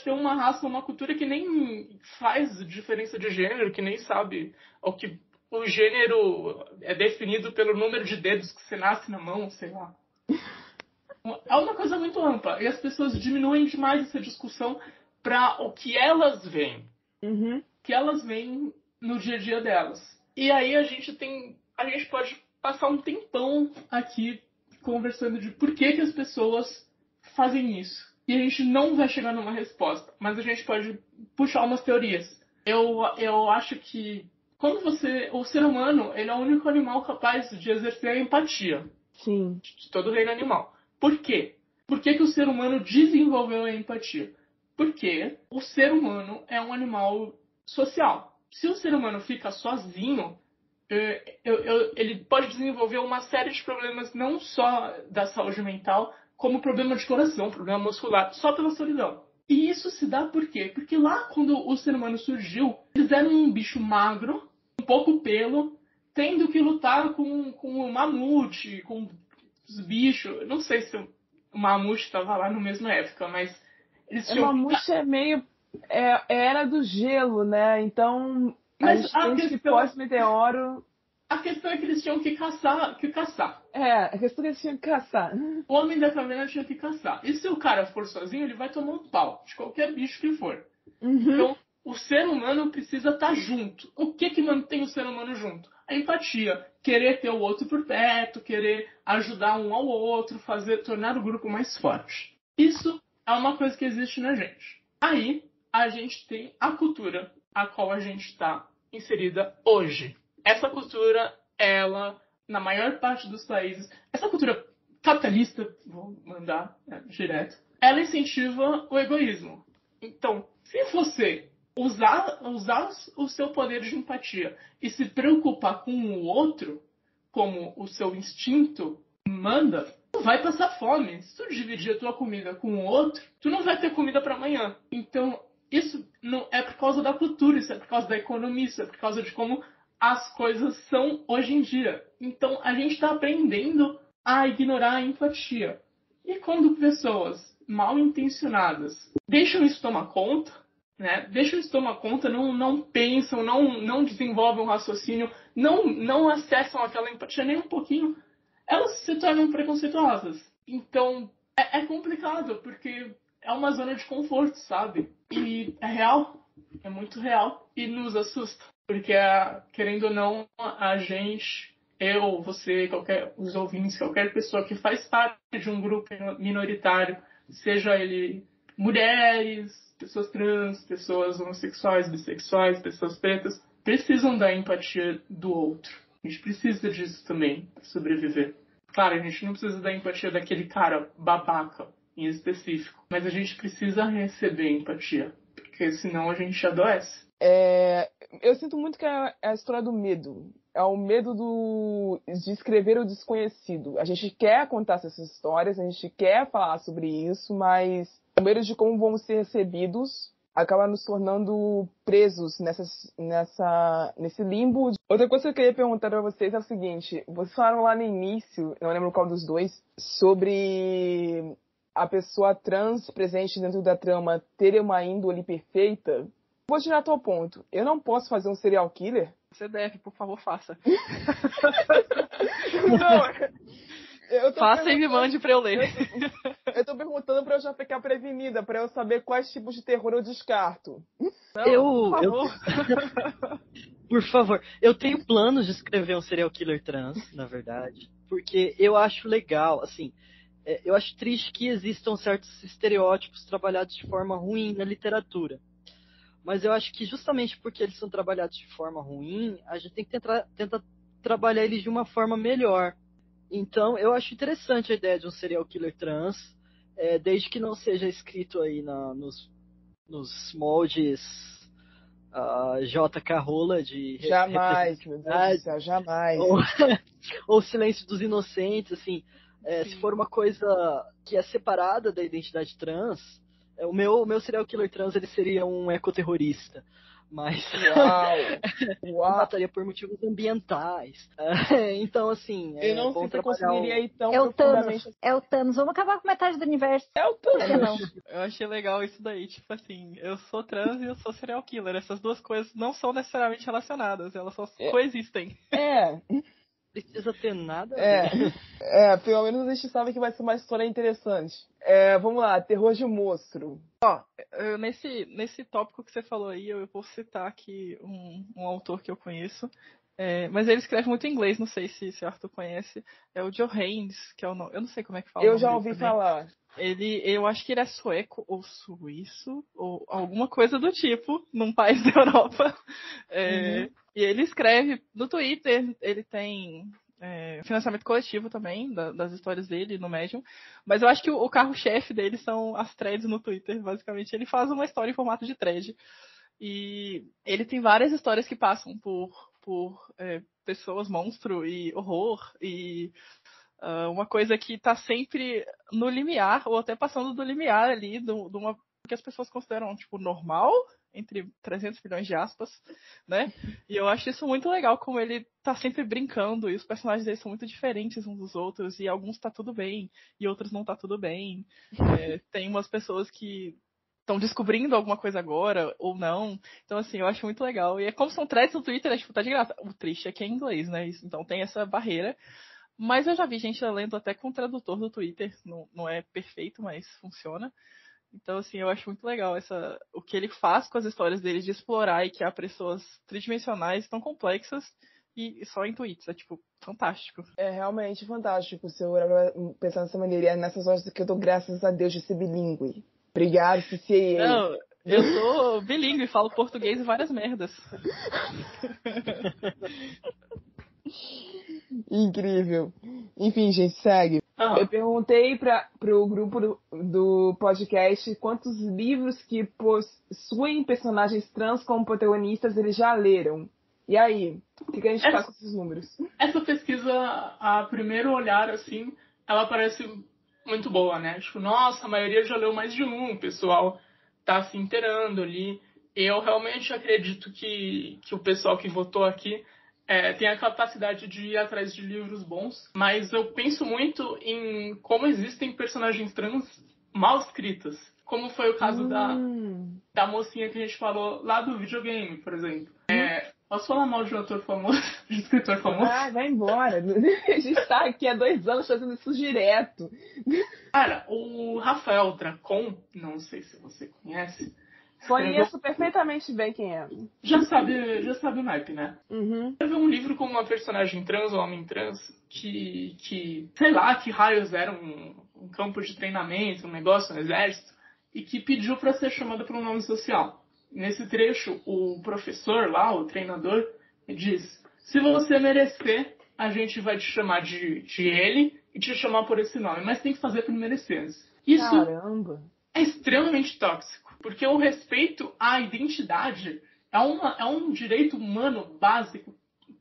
ter uma raça, uma cultura que nem faz diferença de gênero, que nem sabe que o gênero é definido pelo número de dedos que você nasce na mão, sei lá. É uma coisa muito ampla. E as pessoas diminuem demais essa discussão para o que elas veem. Uhum. Que elas veem no dia a dia delas. E aí a gente pode passar um tempão aqui conversando de por que as pessoas fazem isso. E a gente não vai chegar numa resposta, mas a gente pode puxar umas teorias. Eu acho que o ser humano, ele é o único animal capaz de exercer a empatia. Sim. De todo o reino animal. Por quê? Por que o ser humano desenvolveu a empatia? Porque o ser humano é um animal social. Se o ser humano fica sozinho, ele pode desenvolver uma série de problemas, não só da saúde mental, como problema de coração, problema muscular, só pela solidão. E isso se dá por quê? Porque lá, quando o ser humano surgiu, eles eram um bicho magro, com pouco pelo, tendo que lutar com o mamute, com os bichos. Eu não sei se o mamute estava lá na mesma época, mas eles tinham... O mamute é meio... era do gelo, né? Então, mas a gente que pós-meteoro... A questão é que eles tinham que caçar. A questão é que eles tinham que caçar. O homem da caverna tinha que caçar. E se o cara for sozinho, ele vai tomar um pau de qualquer bicho que for. Uhum. Então, o ser humano precisa estar junto. O que mantém o ser humano junto? A empatia. Querer ter o outro por perto, querer ajudar um ao outro, tornar o grupo mais forte. Isso é uma coisa que existe na gente. Aí, a gente tem a cultura a qual a gente está inserida hoje. Essa cultura, ela, na maior parte dos países, essa cultura capitalista, vou mandar direto, ela incentiva o egoísmo. Então, se você usar o seu poder de empatia e se preocupar com o outro, como o seu instinto manda, tu vai passar fome. Se tu dividir a tua comida com o outro, tu não vai ter comida para amanhã. Então, isso não é por causa da cultura, isso é por causa da economia, isso é por causa de como as coisas são hoje em dia. Então, a gente está aprendendo a ignorar a empatia. E quando pessoas mal intencionadas deixam isso tomar conta, né? Deixam isso tomar conta, não pensam, não desenvolvem um raciocínio, não acessam aquela empatia nem um pouquinho, elas se tornam preconceituosas. Então, é complicado, porque é uma zona de conforto, sabe? E é real, é muito real, e nos assusta. Porque, querendo ou não, a gente, eu, você, os ouvintes, qualquer pessoa que faz parte de um grupo minoritário, seja ele mulheres, pessoas trans, pessoas homossexuais, bissexuais, pessoas pretas, precisam da empatia do outro. A gente precisa disso também para sobreviver. Claro, a gente não precisa da empatia daquele cara babaca em específico, mas a gente precisa receber empatia, porque senão a gente adoece. Eu sinto muito que é a história do medo. É o medo de escrever o desconhecido. A gente quer contar essas histórias, a gente quer falar sobre isso, mas o medo de como vamos ser recebidos acaba nos tornando presos nesse limbo. Outra coisa que eu queria perguntar para vocês é o seguinte. Vocês falaram lá no início, não lembro qual dos dois, sobre a pessoa trans presente dentro da trama ter uma índole perfeita. Vou tirar teu ponto. Eu não posso fazer um serial killer? Você deve, por favor, faça. Faça e me mande pra eu ler. Eu tô perguntando pra eu já ficar prevenida, pra eu saber quais tipos de terror eu descarto. Não, por favor. Por favor, eu tenho planos de escrever um serial killer trans, na verdade, porque eu acho legal, assim, eu acho triste que existam certos estereótipos trabalhados de forma ruim na literatura. Mas eu acho que justamente porque eles são trabalhados de forma ruim, a gente tem que tentar trabalhar eles de uma forma melhor. Então, eu acho interessante a ideia de um serial killer trans, desde que não seja escrito aí nos moldes J.K. Rola de Jamais, meu Deus do céu, jamais. Ou Silêncio dos Inocentes, assim. Se for uma coisa que é separada da identidade trans, o meu serial killer trans ele seria um ecoterrorista. Mas mataria por motivos ambientais. Então, assim, eu não sei se eu conseguiria ir tão profundamente. É o Thanos. Vamos acabar com metade do universo. É o Thanos. Eu achei legal isso daí. Tipo assim, eu sou trans e eu sou serial killer. Essas duas coisas não são necessariamente relacionadas. Elas só coexistem. Precisa ter nada. Pelo menos a gente sabe que vai ser uma história interessante. Vamos lá, terror de monstro. Nesse tópico que você falou aí, eu vou citar aqui um autor que eu conheço. Mas ele escreve muito em inglês, não sei se o Arthur conhece. É o Joe Haynes, que é o nome. Eu não sei como é que fala. Eu já ouvi falar. Eu acho que ele é sueco ou suíço, ou alguma coisa do tipo, num país da Europa. E ele escreve no Twitter, ele tem financiamento coletivo também, das histórias dele no Medium. Mas eu acho que o carro-chefe dele são as threads no Twitter, basicamente. Ele faz uma história em formato de thread. E ele tem várias histórias que passam por pessoas, monstro e horror, e uma coisa que tá sempre no limiar, ou até passando do limiar ali, de uma que as pessoas consideram, tipo, normal, entre 300 milhões de aspas, né? E eu acho isso muito legal, como ele tá sempre brincando, e os personagens dele são muito diferentes uns dos outros, e alguns tá tudo bem, e outros não tá tudo bem. Tem umas pessoas que estão descobrindo alguma coisa agora, ou não. Então, assim, eu acho muito legal. E como são threads no Twitter, tipo, tá de graça. O triste é que é em inglês, né? Então tem essa barreira. Mas eu já vi gente lendo até com o tradutor do Twitter. Não é perfeito, mas funciona. Então, assim, eu acho muito legal o que ele faz com as histórias dele de explorar e criar pessoas tridimensionais tão complexas e só em tweets. É, tipo, fantástico. É realmente fantástico. Se eu pensar dessa maneira, é nessas horas que eu dou graças a Deus de ser bilíngue. Obrigado, CCA. Não, eu sou bilíngue, falo português e várias merdas. Incrível. Enfim, gente, segue. Eu perguntei pro grupo do podcast quantos livros que possuem personagens trans como protagonistas eles já leram. E aí? O que a gente faz com esses números? Essa pesquisa, a primeiro olhar, assim, ela parece muito boa, né? Tipo, nossa, a maioria já leu mais de um, o pessoal tá se inteirando ali. Eu realmente acredito que o pessoal que votou aqui tem a capacidade de ir atrás de livros bons, mas eu penso muito em como existem personagens trans mal escritas, como foi o caso da mocinha que a gente falou lá do videogame, por exemplo. Posso falar mal de um ator famoso, de escritor famoso? Vai embora. A gente tá aqui há 2 anos fazendo isso direto. Cara, o Rafael Dracon, não sei se você conhece. Conheço perfeitamente bem quem é. Já sabe o naipe, né? Escreveu um livro com uma personagem trans, um homem trans, que sei lá, que raios era um campo de treinamento, um negócio, um exército, e que pediu para ser chamado por um nome social. Nesse trecho, o professor lá, o treinador, diz: se você merecer, a gente vai te chamar de ele e te chamar por esse nome, mas tem que fazer por merecer. Isso Caramba. É extremamente tóxico, porque o respeito à identidade é um direito humano básico,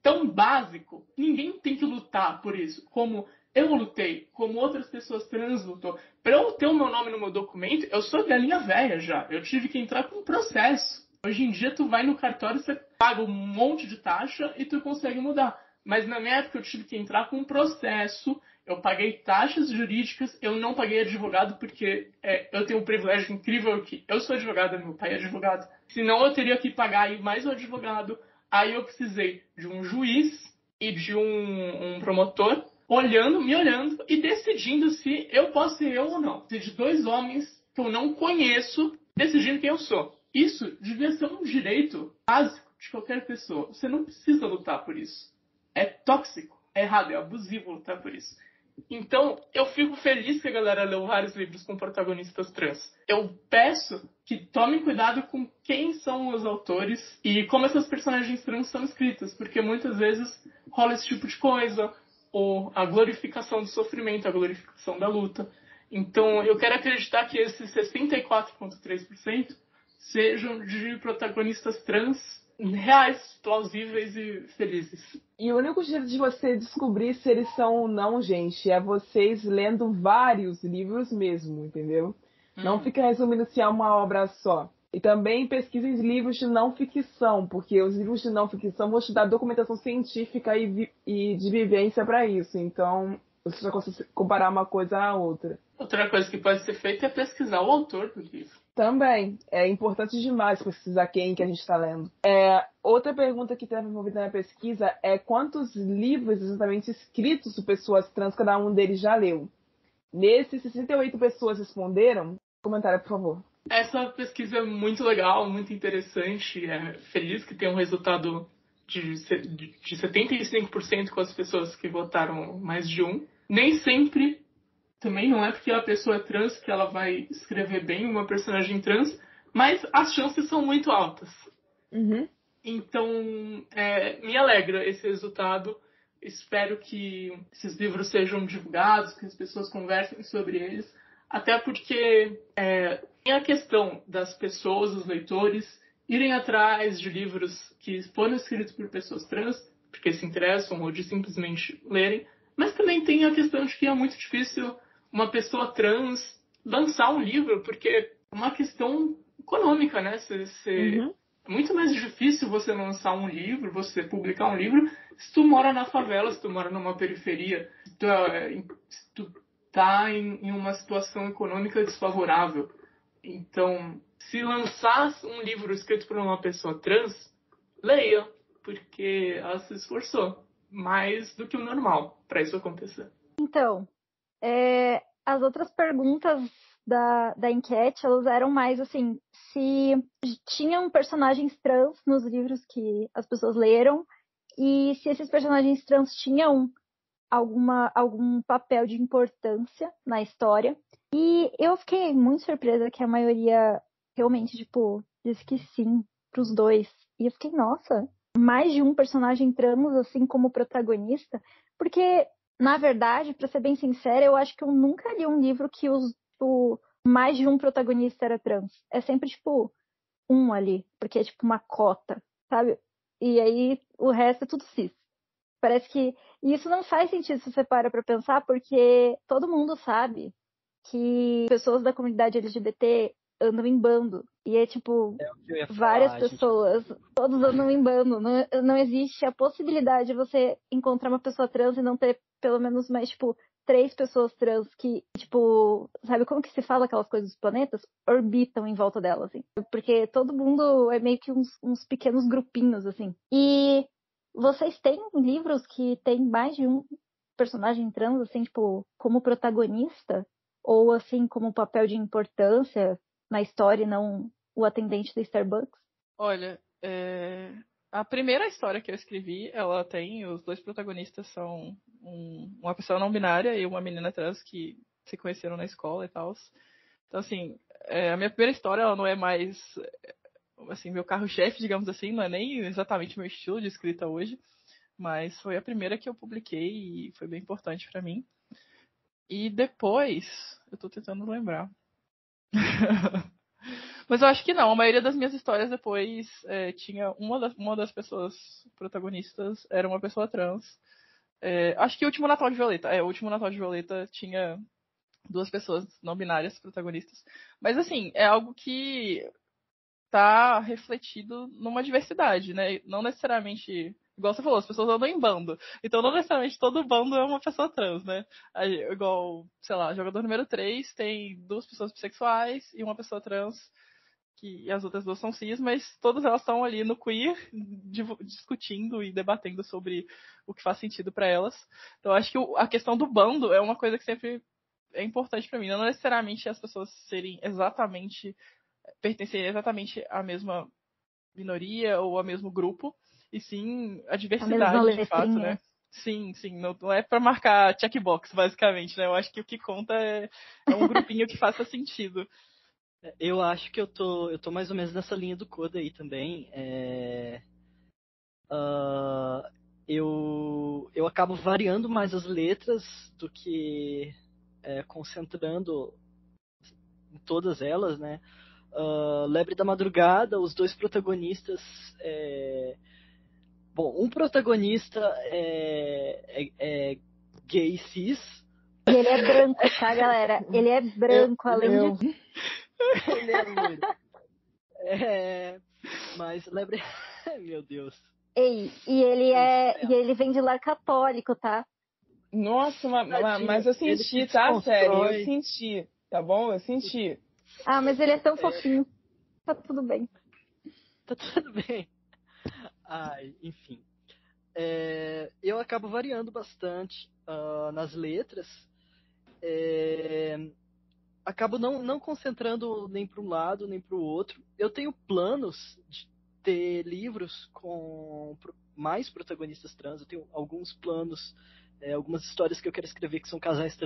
tão básico, ninguém tem que lutar por isso, como eu lutei, como outras pessoas trans lutou. Para eu ter o meu nome no meu documento, eu sou galinha velha já, eu tive que entrar com um processo. Hoje em dia tu vai no cartório, você paga um monte de taxa e tu consegue mudar. Mas na minha época eu tive que entrar com um processo, eu paguei taxas jurídicas, eu não paguei advogado porque eu tenho um privilégio incrível que eu sou advogado, meu pai é advogado. Senão eu teria que pagar aí mais um advogado, aí eu precisei de um juiz e de um promotor me olhando e decidindo se eu posso ser eu ou não. De dois homens que eu não conheço decidindo quem eu sou. Isso devia ser um direito básico de qualquer pessoa. Você não precisa lutar por isso. É tóxico, é errado, é abusivo lutar por isso. Então, eu fico feliz que a galera leu vários livros com protagonistas trans. Eu peço que tomem cuidado com quem são os autores e como essas personagens trans são escritas, porque muitas vezes rola esse tipo de coisa, ou a glorificação do sofrimento, a glorificação da luta. Então, eu quero acreditar que esses 64,3% sejam de protagonistas trans reais, plausíveis e felizes. E o único jeito de você descobrir se eles são ou não, gente, é vocês lendo vários livros mesmo, entendeu? Não fica resumindo se é uma obra só. E também pesquisem livros de não ficção, porque os livros de não ficção vão te dar documentação científica e de vivência para isso. Então, você já consegue comparar uma coisa à outra. Outra coisa que pode ser feita é pesquisar o autor do livro. Também. É importante demais pesquisar quem que a gente está lendo. Outra pergunta que estava envolvida na pesquisa é quantos livros exatamente escritos por pessoas trans cada um deles já leu. Nesses 68 pessoas responderam. Comentário, por favor. Essa pesquisa é muito legal, muito interessante. É feliz que tenha um resultado de 75% com as pessoas que votaram mais de um. Nem sempre, também não é porque a pessoa é trans que ela vai escrever bem uma personagem trans, mas as chances são muito altas. Uhum. Então, me alegra esse resultado. Espero que esses livros sejam divulgados, que as pessoas conversem sobre eles. Até porque tem a questão das pessoas, os leitores, irem atrás de livros que foram escritos por pessoas trans, porque se interessam, ou de simplesmente lerem. Mas também tem a questão de que é muito difícil uma pessoa trans lançar um livro, porque é uma questão econômica, né? É muito mais difícil você lançar um livro, você publicar um livro, se tu mora na favela, se tu mora numa periferia, se tu tá em uma situação econômica desfavorável. Então, se lançar um livro escrito por uma pessoa trans, leia, porque ela se esforçou mais do que o normal para isso acontecer. Então, as outras perguntas da enquete, elas eram mais assim, se tinham personagens trans nos livros que as pessoas leram e se esses personagens trans tinham algum papel de importância na história. E eu fiquei muito surpresa que a maioria realmente, disse que sim pros dois. E eu fiquei, nossa, mais de um personagem trans, assim, como protagonista. Porque, na verdade, pra ser bem sincera, eu acho que eu nunca li um livro que mais de um protagonista era trans. É sempre, um ali, porque é uma cota, sabe? E aí o resto é tudo cis. Parece que isso não faz sentido se você para pra pensar, porque todo mundo sabe que pessoas da comunidade LGBT andam em bando. E várias pessoas, todos andam em bando. Não existe a possibilidade de você encontrar uma pessoa trans e não ter pelo menos mais, 3 pessoas trans que, sabe como que se fala aquelas coisas dos planetas? Orbitam em volta delas, assim. Porque todo mundo é meio que uns pequenos grupinhos, assim. E vocês têm livros que tem mais de um personagem trans, assim, como protagonista? Ou, assim, como papel de importância na história e não o atendente da Starbucks? Olha, a primeira história que eu escrevi, ela tem, os dois protagonistas são uma pessoa não binária e uma menina trans que se conheceram na escola e tal. Então, assim, a minha primeira história, ela não é mais, assim, meu carro-chefe, digamos assim, não é nem exatamente meu estilo de escrita hoje, mas foi a primeira que eu publiquei e foi bem importante pra mim. E depois, eu tô tentando lembrar. Mas eu acho que não, a maioria das minhas histórias depois tinha uma das pessoas protagonistas era uma pessoa trans. Acho que o Último Natal de Violeta. O Último Natal de Violeta tinha 2 pessoas não binárias protagonistas. Mas assim, é algo que tá refletido numa diversidade, né? Não necessariamente, igual você falou, as pessoas andam em bando. Então não necessariamente todo bando é uma pessoa trans, né? Aí, igual, sei lá, jogador número 3 tem 2 pessoas bissexuais e uma pessoa trans. e as outras duas são cis, mas todas elas estão ali no queer, discutindo e debatendo sobre o que faz sentido para elas. Então, acho que a questão do bando é uma coisa que sempre é importante para mim. Não necessariamente as pessoas pertencerem exatamente à mesma minoria ou ao mesmo grupo, e sim a diversidade, de fato, né? Sim, não é para marcar checkbox, basicamente, né? Eu acho que o que conta é um grupinho que faça sentido. Eu acho que eu tô mais ou menos nessa linha do Coda aí também. Eu acabo variando mais as letras do que concentrando em todas elas, né? Lebre da Madrugada, os dois protagonistas. Bom, um protagonista é gay cis. E ele é branco, tá, galera? Ele é branco, além de... Ele é loiro. Mas lebre... Meu Deus. Ei, e ele vem de lar católico, tá? Nossa, mas eu senti, tá, sério? Eu senti, tá bom? Eu senti. Ah, mas ele é tão fofinho. Tá tudo bem. Tá tudo bem. Ai, enfim. Eu acabo variando bastante nas letras. Acabo não concentrando nem para um lado nem para o outro. Eu tenho planos de ter livros com mais protagonistas trans. Eu tenho alguns planos, algumas histórias que eu quero escrever que são casais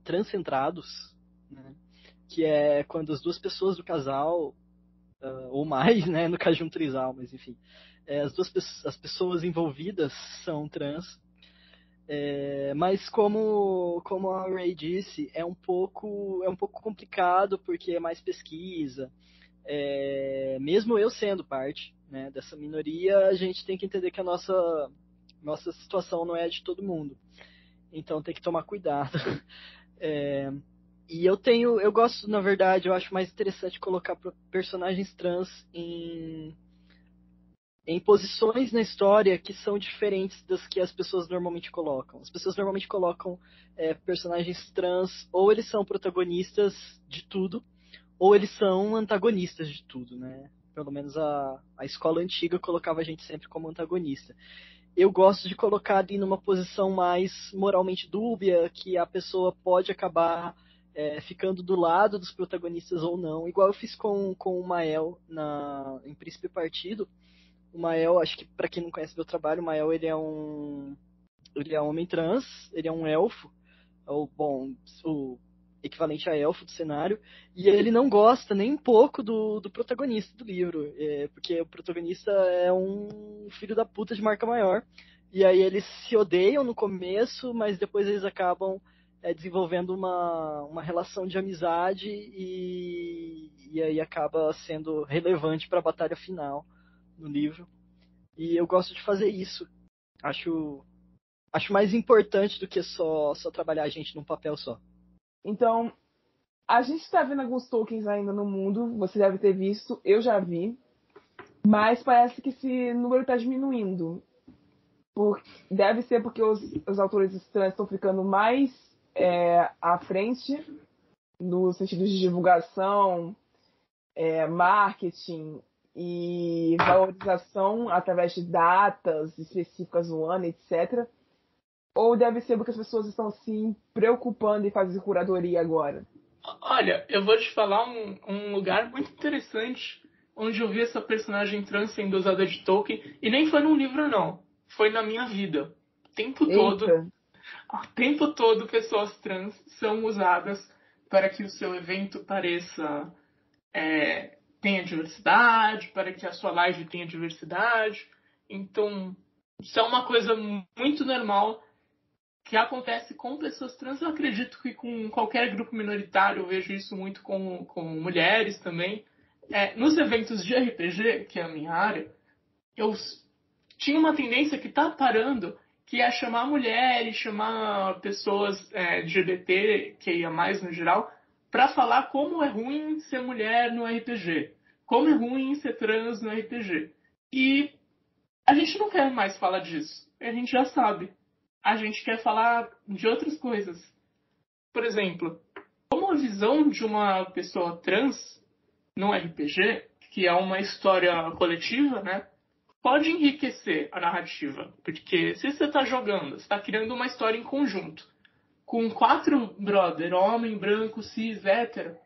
transcentrados, né? Que é quando as duas pessoas do casal, ou mais, né? No caso de um trisal, mas enfim, as pessoas envolvidas são trans. Mas como a Ray disse, é um pouco complicado porque é mais pesquisa. Mesmo eu sendo parte, né, dessa minoria, a gente tem que entender que a nossa situação não é a de todo mundo. Então tem que tomar cuidado. E eu gosto, na verdade, eu acho mais interessante colocar personagens trans em posições na história que são diferentes das que as pessoas normalmente colocam. As pessoas normalmente colocam personagens trans, ou eles são protagonistas de tudo, ou eles são antagonistas de tudo, né? Pelo menos a escola antiga colocava a gente sempre como antagonista. Eu gosto de colocar ali numa posição mais moralmente dúbia, que a pessoa pode acabar ficando do lado dos protagonistas ou não, igual eu fiz com o Mael em Príncipe Partido. O Mael, acho que para quem não conhece meu trabalho, o Mael ele é um homem trans, ele é um elfo, o equivalente a elfo do cenário, e ele não gosta nem um pouco do protagonista do livro, porque o protagonista é um filho da puta de marca maior, e aí eles se odeiam no começo, mas depois eles acabam desenvolvendo uma relação de amizade e aí acaba sendo relevante para a batalha final no livro. E eu gosto de fazer isso. Acho mais importante do que só trabalhar a gente num papel só. Então, a gente está vendo alguns tokens ainda no mundo, você deve ter visto, eu já vi, mas parece que esse número está diminuindo. Deve ser porque os autores trans estão ficando mais à frente, no sentido de divulgação, marketing e valorização através de datas específicas no ano, etc. Ou deve ser porque as pessoas estão se preocupando em fazer curadoria agora? Olha, eu vou te falar um lugar muito interessante onde eu vi essa personagem trans sendo usada de Tolkien, e nem foi num livro, não. Foi na minha vida. O tempo todo pessoas trans são usadas para que o seu evento pareça tenha diversidade, para que a sua live tenha diversidade. Então, isso é uma coisa muito normal que acontece com pessoas trans. Eu acredito que com qualquer grupo minoritário, eu vejo isso muito com mulheres também. Nos eventos de RPG, que é a minha área, eu tinha uma tendência que está parando, que é chamar mulheres, chamar pessoas LGBT, que ia mais no geral, para falar como é ruim ser mulher no RPG, como é ruim ser trans no RPG. E a gente não quer mais falar disso, a gente já sabe. A gente quer falar de outras coisas. Por exemplo, como a visão de uma pessoa trans num RPG, que é uma história coletiva, né? Pode enriquecer a narrativa. Porque se você está jogando, você está criando uma história em conjunto. Com 4 brother, homem, branco, cis, hétero,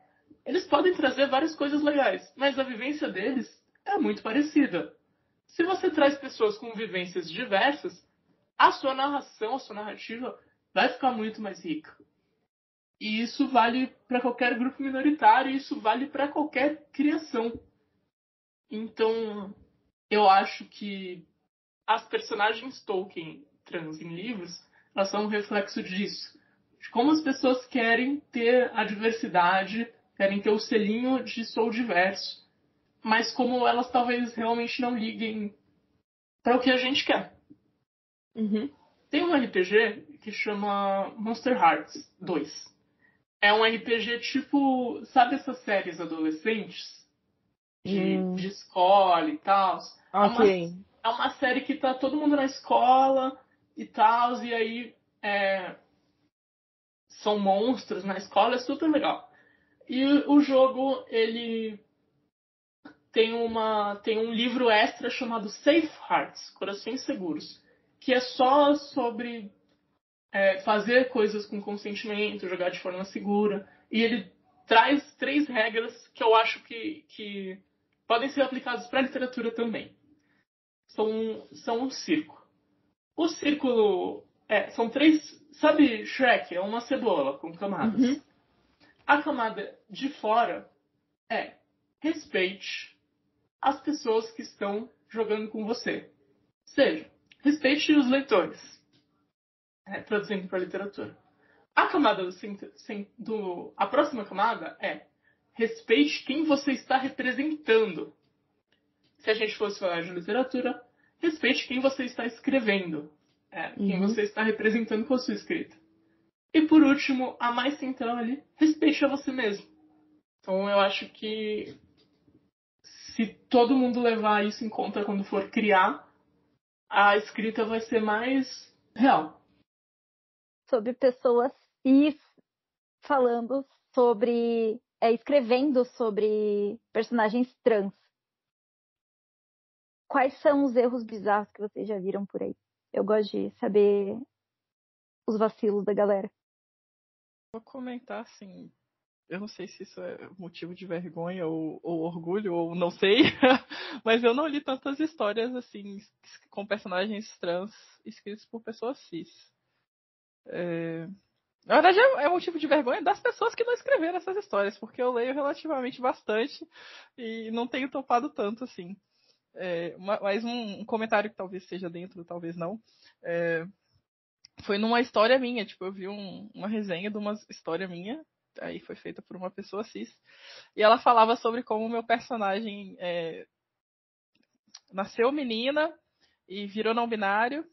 eles podem trazer várias coisas legais. Mas a vivência deles é muito parecida. Se você traz pessoas com vivências diversas, a sua narração, a sua narrativa vai ficar muito mais rica. E isso vale para qualquer grupo minoritário, isso vale para qualquer criação. Então, eu acho que as personagens Tolkien trans em livros, elas são um reflexo disso. De como as pessoas querem ter a diversidade, querem ter o selinho de sou diverso, mas como elas talvez realmente não liguem para o que a gente quer. Uhum. Tem um RPG que chama Monster Hearts 2. É um RPG tipo, sabe essas séries adolescentes? De escola e tal. Ok. É uma série que tá todo mundo na escola e tal, e aí são monstros na escola, é super legal. E o jogo, ele tem um livro extra chamado Safe Hearts, Corações Seguros, que é só sobre fazer coisas com consentimento, jogar de forma segura. E ele traz 3 regras que eu acho que podem ser aplicadas para a literatura também. São um círculo. O círculo são 3... Sabe, Shrek é uma cebola com camadas. Uhum. A camada de fora é respeite as pessoas que estão jogando com você. Seja, respeite os leitores. Traduzindo para a literatura. A camada a próxima camada é respeite quem você está representando. Se a gente fosse falar de literatura, respeite quem você está escrevendo. Quem você está representando com a sua escrita. E por último, a mais central ali, respeite a você mesmo. Então eu acho que se todo mundo levar isso em conta quando for criar, a escrita vai ser mais real. Sobre pessoas cis falando sobre... escrevendo sobre personagens trans. Quais são os erros bizarros que vocês já viram por aí? Eu gosto de saber os vacilos da galera. Vou comentar assim. Eu não sei se isso é motivo de vergonha ou orgulho, ou não sei. Mas eu não li tantas histórias assim, com personagens trans escritos por pessoas cis. Na verdade, é motivo de vergonha das pessoas que não escreveram essas histórias, porque eu leio relativamente bastante e não tenho topado tanto assim. Mas um comentário que talvez seja dentro, talvez não. Foi numa história minha, tipo, eu vi uma resenha de uma história minha, aí foi feita por uma pessoa cis, e ela falava sobre como o meu personagem nasceu menina e virou não binário,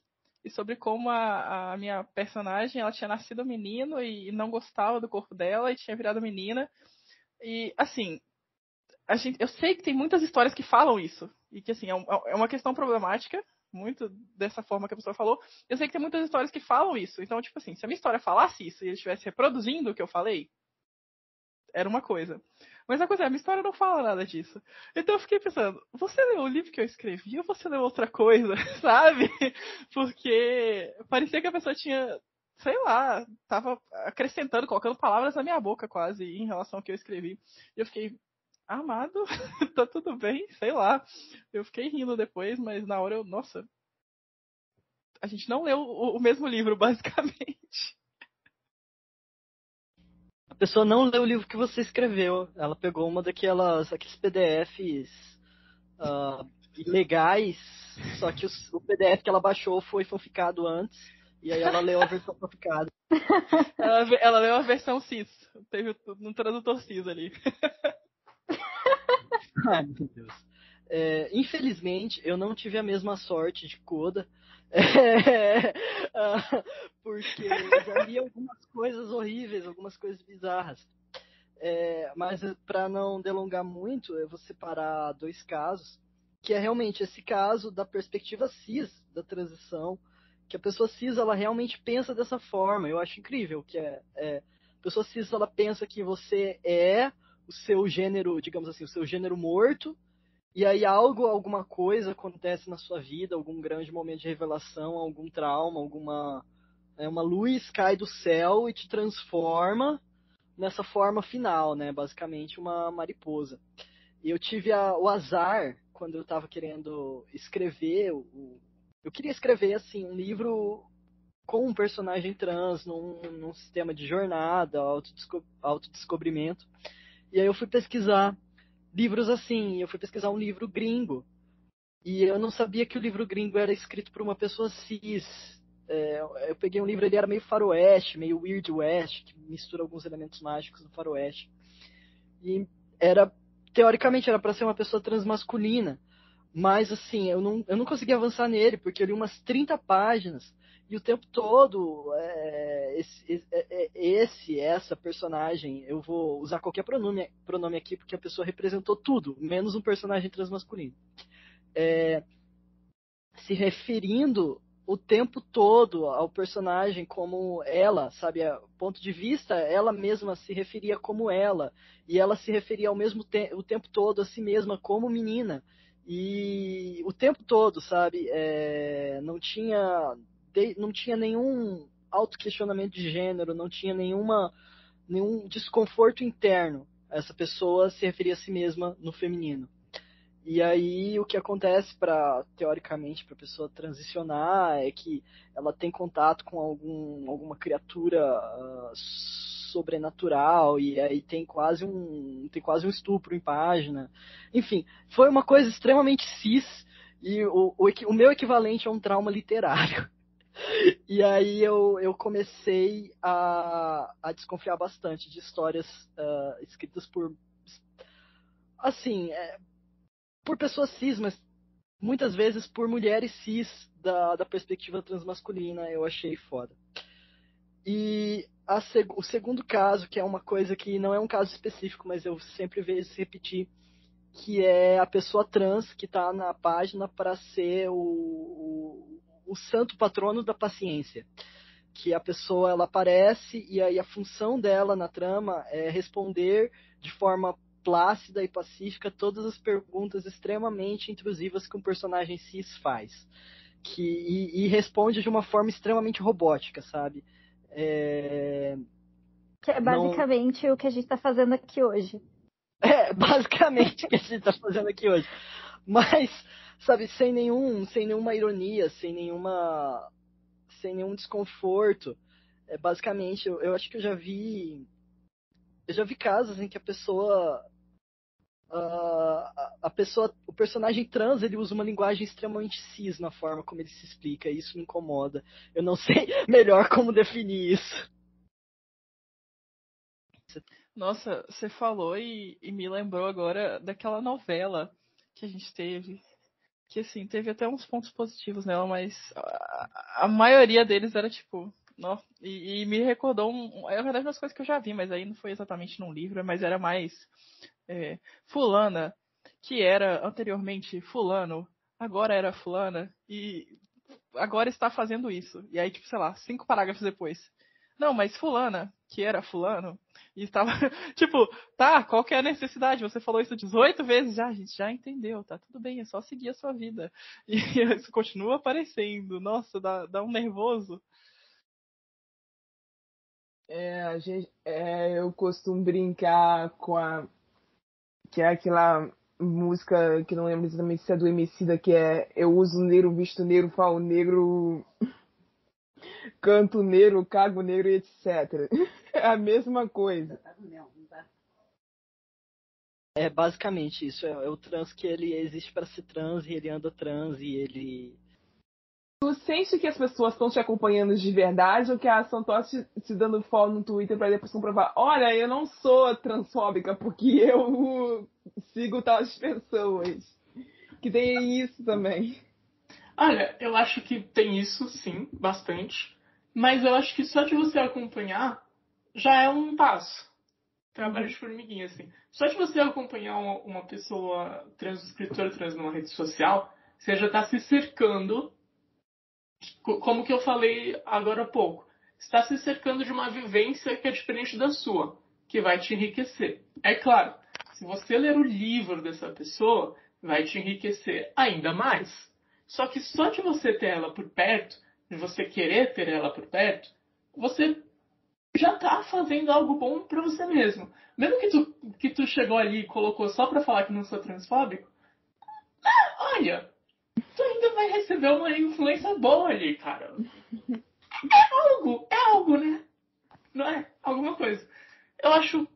e sobre como a minha personagem, ela tinha nascido menino e não gostava do corpo dela e tinha virado menina. E, assim, eu sei que tem muitas histórias que falam isso, e que, assim, é uma questão problemática, muito dessa forma que a pessoa falou. Eu sei que tem muitas histórias que falam isso. Então, tipo assim, se a minha história falasse isso e ele estivesse reproduzindo o que eu falei, era uma coisa. Mas a coisa é, a minha história não fala nada disso. Então eu fiquei pensando, você leu o livro que eu escrevi ou você leu outra coisa, sabe? Porque parecia que a pessoa tinha, sei lá, tava acrescentando, colocando palavras na minha boca quase em relação ao que eu escrevi. E eu fiquei, amado, tá tudo bem, sei lá. Eu fiquei rindo depois, mas na hora nossa, a gente não leu o mesmo livro, basicamente. A pessoa não leu o livro que você escreveu. Ela pegou aqueles PDFs ilegais, só que o PDF que ela baixou foi fanficado antes, e aí ela leu a versão fanficada. Ela leu a versão cis. Teve um tradutor cis ali. Ai, meu Deus. Infelizmente, eu não tive a mesma sorte de Coda. Porque eu já li algumas coisas horríveis, algumas coisas bizarras. Mas para não delongar muito, eu vou separar 2 casos, que é realmente esse caso da perspectiva cis da transição, que a pessoa cis ela realmente pensa dessa forma. Eu acho incrível que a pessoa cis ela pensa que você é seu gênero, digamos assim, o seu gênero morto, e aí alguma coisa acontece na sua vida, algum grande momento de revelação, algum trauma, uma luz cai do céu e te transforma nessa forma final, né? Basicamente uma mariposa. E eu tive o azar, quando eu estava querendo escrever, eu queria escrever assim um livro com um personagem trans, num sistema de jornada, autodescobrimento. E aí eu fui pesquisar livros assim, eu fui pesquisar um livro gringo. E eu não sabia que o livro gringo era escrito por uma pessoa cis. Eu peguei um livro, ele era meio faroeste, meio Weird West, que mistura alguns elementos mágicos do faroeste. E teoricamente era para ser uma pessoa transmasculina. Mas assim, eu não consegui avançar nele, porque eu li umas 30 páginas. E o tempo todo, essa personagem, eu vou usar qualquer pronome aqui, porque a pessoa representou tudo, menos um personagem transmasculino. Se referindo o tempo todo ao personagem como ela, sabe? Ponto de vista, ela mesma se referia como ela. E ela se referia o tempo todo a si mesma como menina. E o tempo todo, sabe? Não tinha nenhum autoquestionamento de gênero, não tinha nenhum desconforto interno. Essa pessoa se referia a si mesma no feminino. E aí o que acontece teoricamente, para a pessoa transicionar é que ela tem contato com alguma criatura sobrenatural, e aí tem quase um estupro em página. Enfim, foi uma coisa extremamente cis, e o meu equivalente a um trauma literário. E aí eu comecei a desconfiar bastante de histórias escritas por, assim, por pessoas cis, mas muitas vezes por mulheres cis da perspectiva transmasculina. Eu achei foda. E o segundo caso, que é uma coisa que não é um caso específico, mas eu sempre vejo se repetir, que é a pessoa trans que está na página para ser o santo patrono da paciência. Que a pessoa ela aparece e aí a função dela na trama é responder de forma plácida e pacífica todas as perguntas extremamente intrusivas que um personagem cis faz. E responde de uma forma extremamente robótica, sabe? Que é basicamente o que a gente está fazendo aqui hoje. Basicamente o que a gente está fazendo aqui hoje. Mas, sabe, sem nenhuma ironia, sem nenhum desconforto. Basicamente, eu acho que eu já vi casos em que o personagem trans, ele usa uma linguagem extremamente cis na forma como ele se explica, e isso me incomoda. Eu não sei melhor como definir isso. Nossa, você falou e me lembrou agora daquela novela que a gente teve. Que, assim, teve até uns pontos positivos nela, mas a maioria deles era, tipo... E me recordou, é verdade, umas coisas que eu já vi, mas aí não foi exatamente num livro, mas era mais... fulana, que era anteriormente fulano, agora era fulana, e agora está fazendo isso. E aí, tipo, sei lá, 5 parágrafos depois. Não, mas fulana, que era fulano, e estava, tipo, tá, qual que é a necessidade? Você falou isso 18 vezes já, a gente já entendeu, tá tudo bem, é só seguir a sua vida. E isso continua aparecendo, nossa, dá um nervoso. Eu costumo brincar que é aquela música que não lembro exatamente se é do Emicida, que é eu uso negro, visto negro, falo negro, canto negro, cago negro e etc. É a mesma coisa. É basicamente isso. É o trans que ele existe para ser trans, e ele anda trans, e ele... Tu sente que as pessoas estão te acompanhando de verdade ou que elas estão só te dando follow no Twitter pra depois comprovar? Olha, eu não sou transfóbica porque eu sigo tais pessoas. Que tem isso também. Olha, eu acho que tem isso, sim, bastante. Mas eu acho que só de você acompanhar já é um passo. Trabalho de formiguinha, assim. Só de você acompanhar uma pessoa trans, escritora trans numa rede social, você já está se cercando, como que eu falei agora há pouco, está se cercando de uma vivência que é diferente da sua. que vai te enriquecer. É claro, se você ler o livro dessa pessoa, vai te enriquecer ainda mais. Só que só de você ter ela por perto, de você querer ter ela por perto, você já está fazendo algo bom para você mesmo. Mesmo que tu chegou ali e colocou só para falar que não sou transfóbico, olha, tu ainda vai receber uma influência boa ali, cara. É algo, né? Não é? Alguma coisa. Eu acho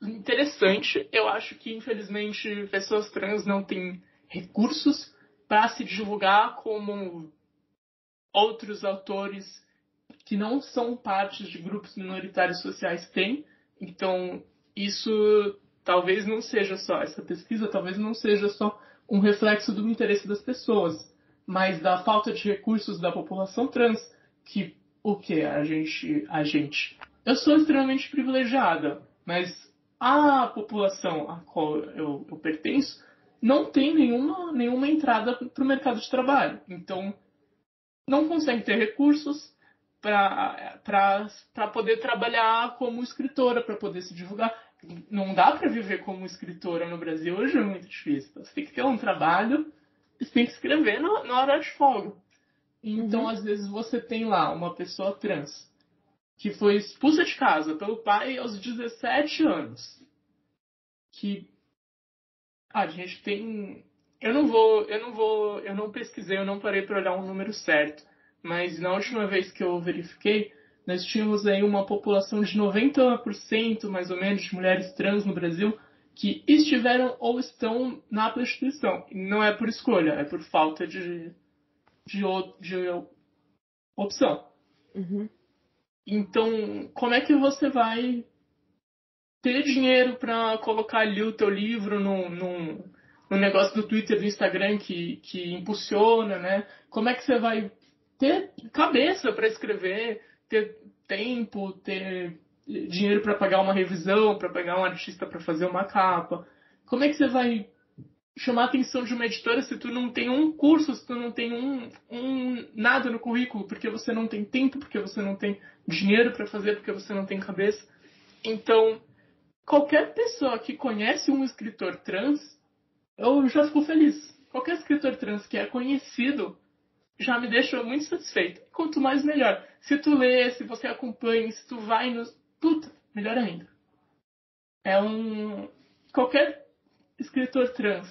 interessante. Eu acho que, infelizmente, pessoas trans não têm recursos para se divulgar como outros autores que não são partes de grupos minoritários sociais têm. Então, isso talvez não seja só, essa pesquisa talvez não seja só um reflexo do interesse das pessoas, mas da falta de recursos da população trans, que o que a gente. Eu sou extremamente privilegiada, mas a população a qual eu pertenço não tem nenhuma entrada para o mercado de trabalho. Então, não consegue ter recursos para poder trabalhar como escritora, para poder se divulgar. Não dá para viver como escritora no Brasil hoje, é muito difícil. Você tem que ter um trabalho e você tem que escrever na hora de folga. Então, às vezes, você tem lá uma pessoa trans que foi expulsa de casa pelo pai aos 17 anos. Que a gente tem... Eu não pesquisei, eu não parei para olhar um número certo. Mas na última vez que eu verifiquei, nós tínhamos aí uma população de 90% mais ou menos de mulheres trans no Brasil que estiveram ou estão na prostituição. E não é por escolha, é por falta de opção. Então, como é que você vai ter dinheiro para colocar ali o teu livro no negócio do Twitter, do Instagram que impulsiona, né? Como é que você vai ter cabeça para escrever, ter tempo, ter dinheiro para pagar uma revisão, para pagar um artista para fazer uma capa? Como é que você vai chamar a atenção de uma editora se tu não tem um curso, se tu não tem nada no currículo, porque você não tem tempo, porque você não tem dinheiro para fazer, porque você não tem cabeça? Então, qualquer pessoa que conhece um escritor trans, eu já fico feliz. Qualquer escritor trans que é conhecido já me deixa muito satisfeito. Quanto mais, melhor. Se tu lê, se você acompanha, se tu vai nos... Puta, melhor ainda. Qualquer escritor trans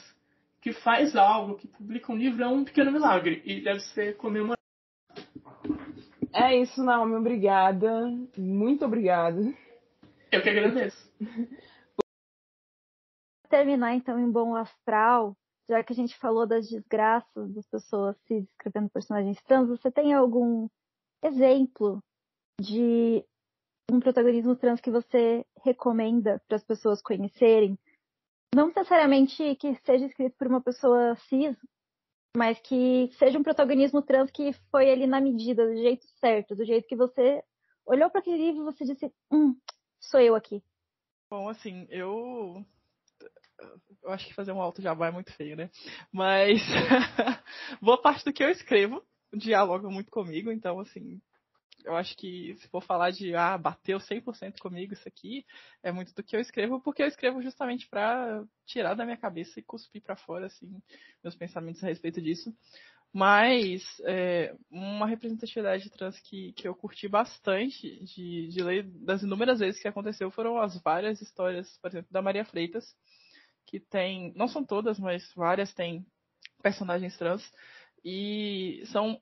que faz algo, que publica um livro, é um pequeno milagre. E deve ser comemorado. É isso, Naomi. Obrigada. Muito obrigada. Eu que agradeço. Terminar, então, em bom astral, já que a gente falou das desgraças das pessoas se descrevendo personagens trans, você tem algum exemplo de um protagonismo trans que você recomenda para as pessoas conhecerem? Não necessariamente que seja escrito por uma pessoa cis, mas que seja um protagonismo trans que foi ali na medida, do jeito certo, do jeito que você olhou para aquele livro e você disse, sou eu aqui. Bom, assim, eu acho que fazer um alto jabá é muito feio, né? Mas boa parte do que eu escrevo dialoga muito comigo, então, assim, eu acho que se for falar de bateu 100% comigo isso aqui, é muito do que eu escrevo, porque eu escrevo justamente para tirar da minha cabeça e cuspir para fora, assim, meus pensamentos a respeito disso. Mas uma representatividade trans que eu curti bastante de ler, das inúmeras vezes que aconteceu, foram as várias histórias, por exemplo, da Maria Freitas, que tem, não são todas, mas várias têm personagens trans, e são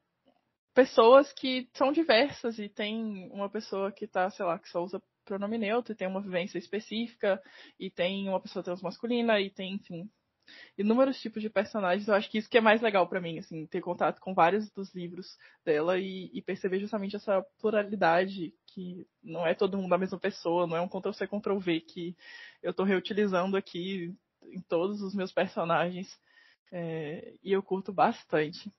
pessoas que são diversas, e tem uma pessoa que tá, sei lá, que só usa pronome neutro, e tem uma vivência específica, e tem uma pessoa transmasculina, e tem, enfim, inúmeros tipos de personagens. Eu acho que isso que é mais legal pra mim, assim, ter contato com vários dos livros dela e perceber justamente essa pluralidade, que não é todo mundo a mesma pessoa, não é um Ctrl-C, Ctrl-V que eu tô reutilizando aqui em todos os meus personagens, e eu curto bastante.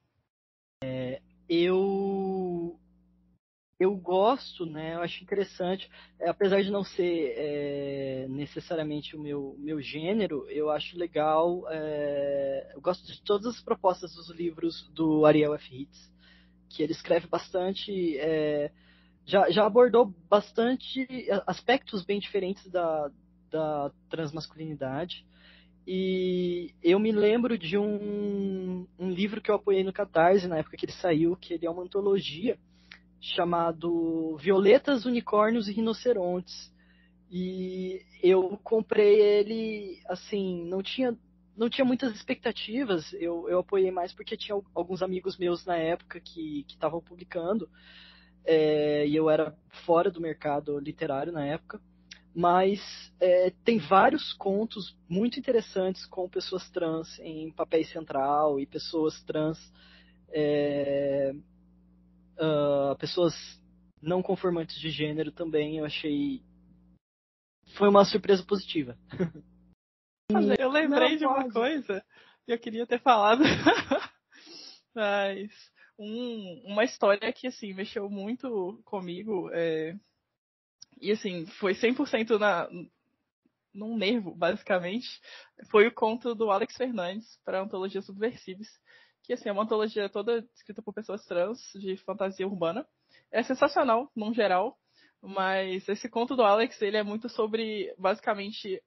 Eu gosto, né? Eu acho interessante, apesar de não ser necessariamente o meu gênero, eu acho legal. Eu gosto de todas as propostas dos livros do Ariel F. Hitz, que ele escreve bastante já abordou bastante aspectos bem diferentes da transmasculinidade. E eu me lembro de um livro que eu apoiei no Catarse na época que ele saiu, que ele é uma antologia, chamado Violetas, Unicórnios e Rinocerontes. E eu comprei ele, assim, não tinha muitas expectativas, eu apoiei mais porque tinha alguns amigos meus na época que estavam publicando, e eu era fora do mercado literário na época. Mas tem vários contos muito interessantes com pessoas trans em papéis central e pessoas trans, pessoas não conformantes de gênero também. Eu achei, foi uma surpresa positiva. Eu lembrei de uma coisa que eu queria ter falado, mas uma história que assim mexeu muito comigo. E assim, foi 100% num nervo, basicamente. Foi o conto do Alex Fernandes para a antologia Subversives, que assim, é uma antologia toda escrita por pessoas trans, de fantasia urbana. É sensacional, num geral, mas esse conto do Alex, ele é muito sobre, basicamente,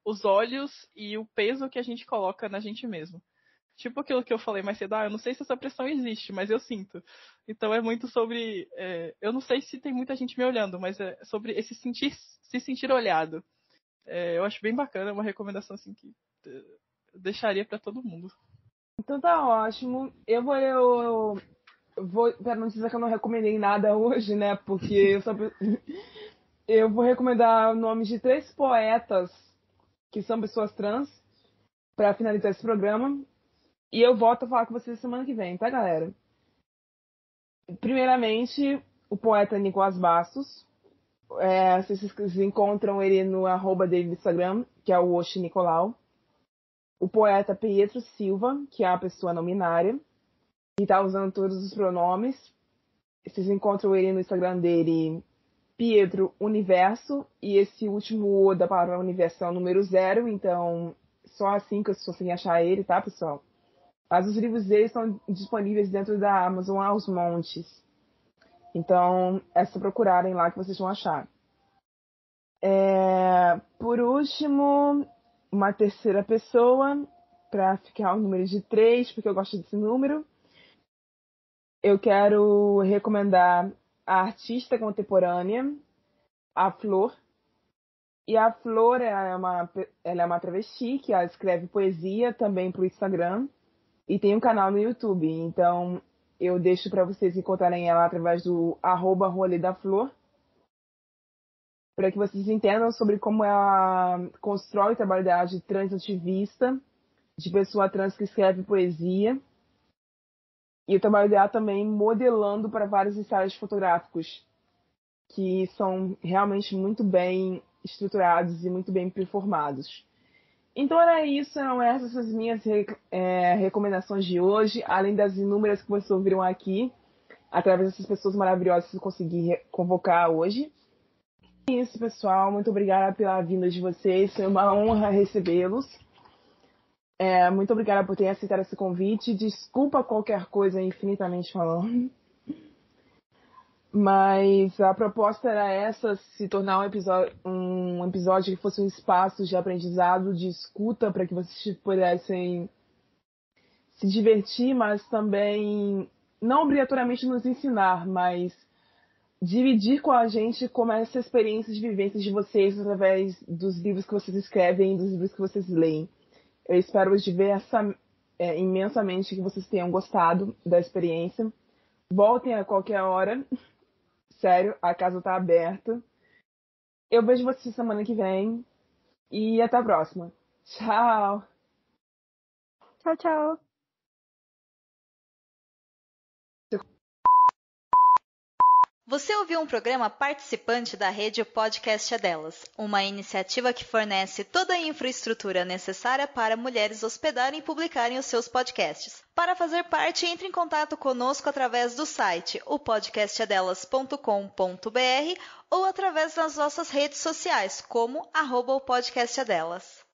os olhos e o peso que a gente coloca na gente mesmo. Tipo aquilo que eu falei mais cedo, eu não sei se essa pressão existe, mas eu sinto. Então é muito sobre, eu não sei se tem muita gente me olhando, mas é sobre esse se sentir olhado. Eu acho bem bacana, é uma recomendação assim que eu deixaria para todo mundo. Então tá ótimo. Eu vou, para não dizer que eu não recomendei nada hoje, né? Porque eu vou recomendar nomes de 3 poetas que são pessoas trans para finalizar esse programa. E eu volto a falar com vocês semana que vem, tá, galera? Primeiramente, o poeta Nicolás Bastos. Vocês encontram ele no @ dele no Instagram, que é o Oxi Nicolau. O poeta Pietro Silva, que é a pessoa não binária, e tá usando todos os pronomes. Vocês encontram ele no Instagram dele, Pietro Universo, e esse último O da palavra universo é o número 0, então só assim que vocês conseguem achar ele, tá, pessoal? Mas os livros dele estão disponíveis dentro da Amazon aos montes. Então, é só procurarem lá que vocês vão achar. Por último, uma terceira pessoa, para ficar o número de 3, porque eu gosto desse número. Eu quero recomendar a artista contemporânea, a Flor. E a Flor, ela é uma travesti, que ela escreve poesia também para o Instagram. E tem um canal no YouTube, então eu deixo para vocês encontrarem ela através do @rolê da Flor, para que vocês entendam sobre como ela constrói o trabalho dela de transativista, de pessoa trans que escreve poesia, e o trabalho dela também modelando para vários ensaios fotográficos, que são realmente muito bem estruturados e muito bem performados. Então era isso, eram essas as minhas recomendações de hoje, além das inúmeras que vocês ouviram aqui, através dessas pessoas maravilhosas que eu consegui convocar hoje. É isso, pessoal, muito obrigada pela vinda de vocês, foi uma honra recebê-los. Muito obrigada por terem aceitado esse convite, desculpa qualquer coisa infinitamente falando. Mas a proposta era essa, se tornar um episódio que fosse um espaço de aprendizado, de escuta, para que vocês pudessem se divertir, mas também não obrigatoriamente nos ensinar, mas dividir com a gente como é essa experiência de vivência de vocês através dos livros que vocês escrevem, dos livros que vocês leem. Eu espero imensamente que vocês tenham gostado da experiência. Voltem a qualquer hora. Sério, a casa tá aberta. Eu vejo vocês semana que vem. E até a próxima. Tchau! Tchau, tchau! Você ouviu um programa participante da rede Podcast é Delas, uma iniciativa que fornece toda a infraestrutura necessária para mulheres hospedarem e publicarem os seus podcasts. Para fazer parte, entre em contato conosco através do site opodcastadelas.com.br ou através das nossas redes sociais, como @opodcastadelas.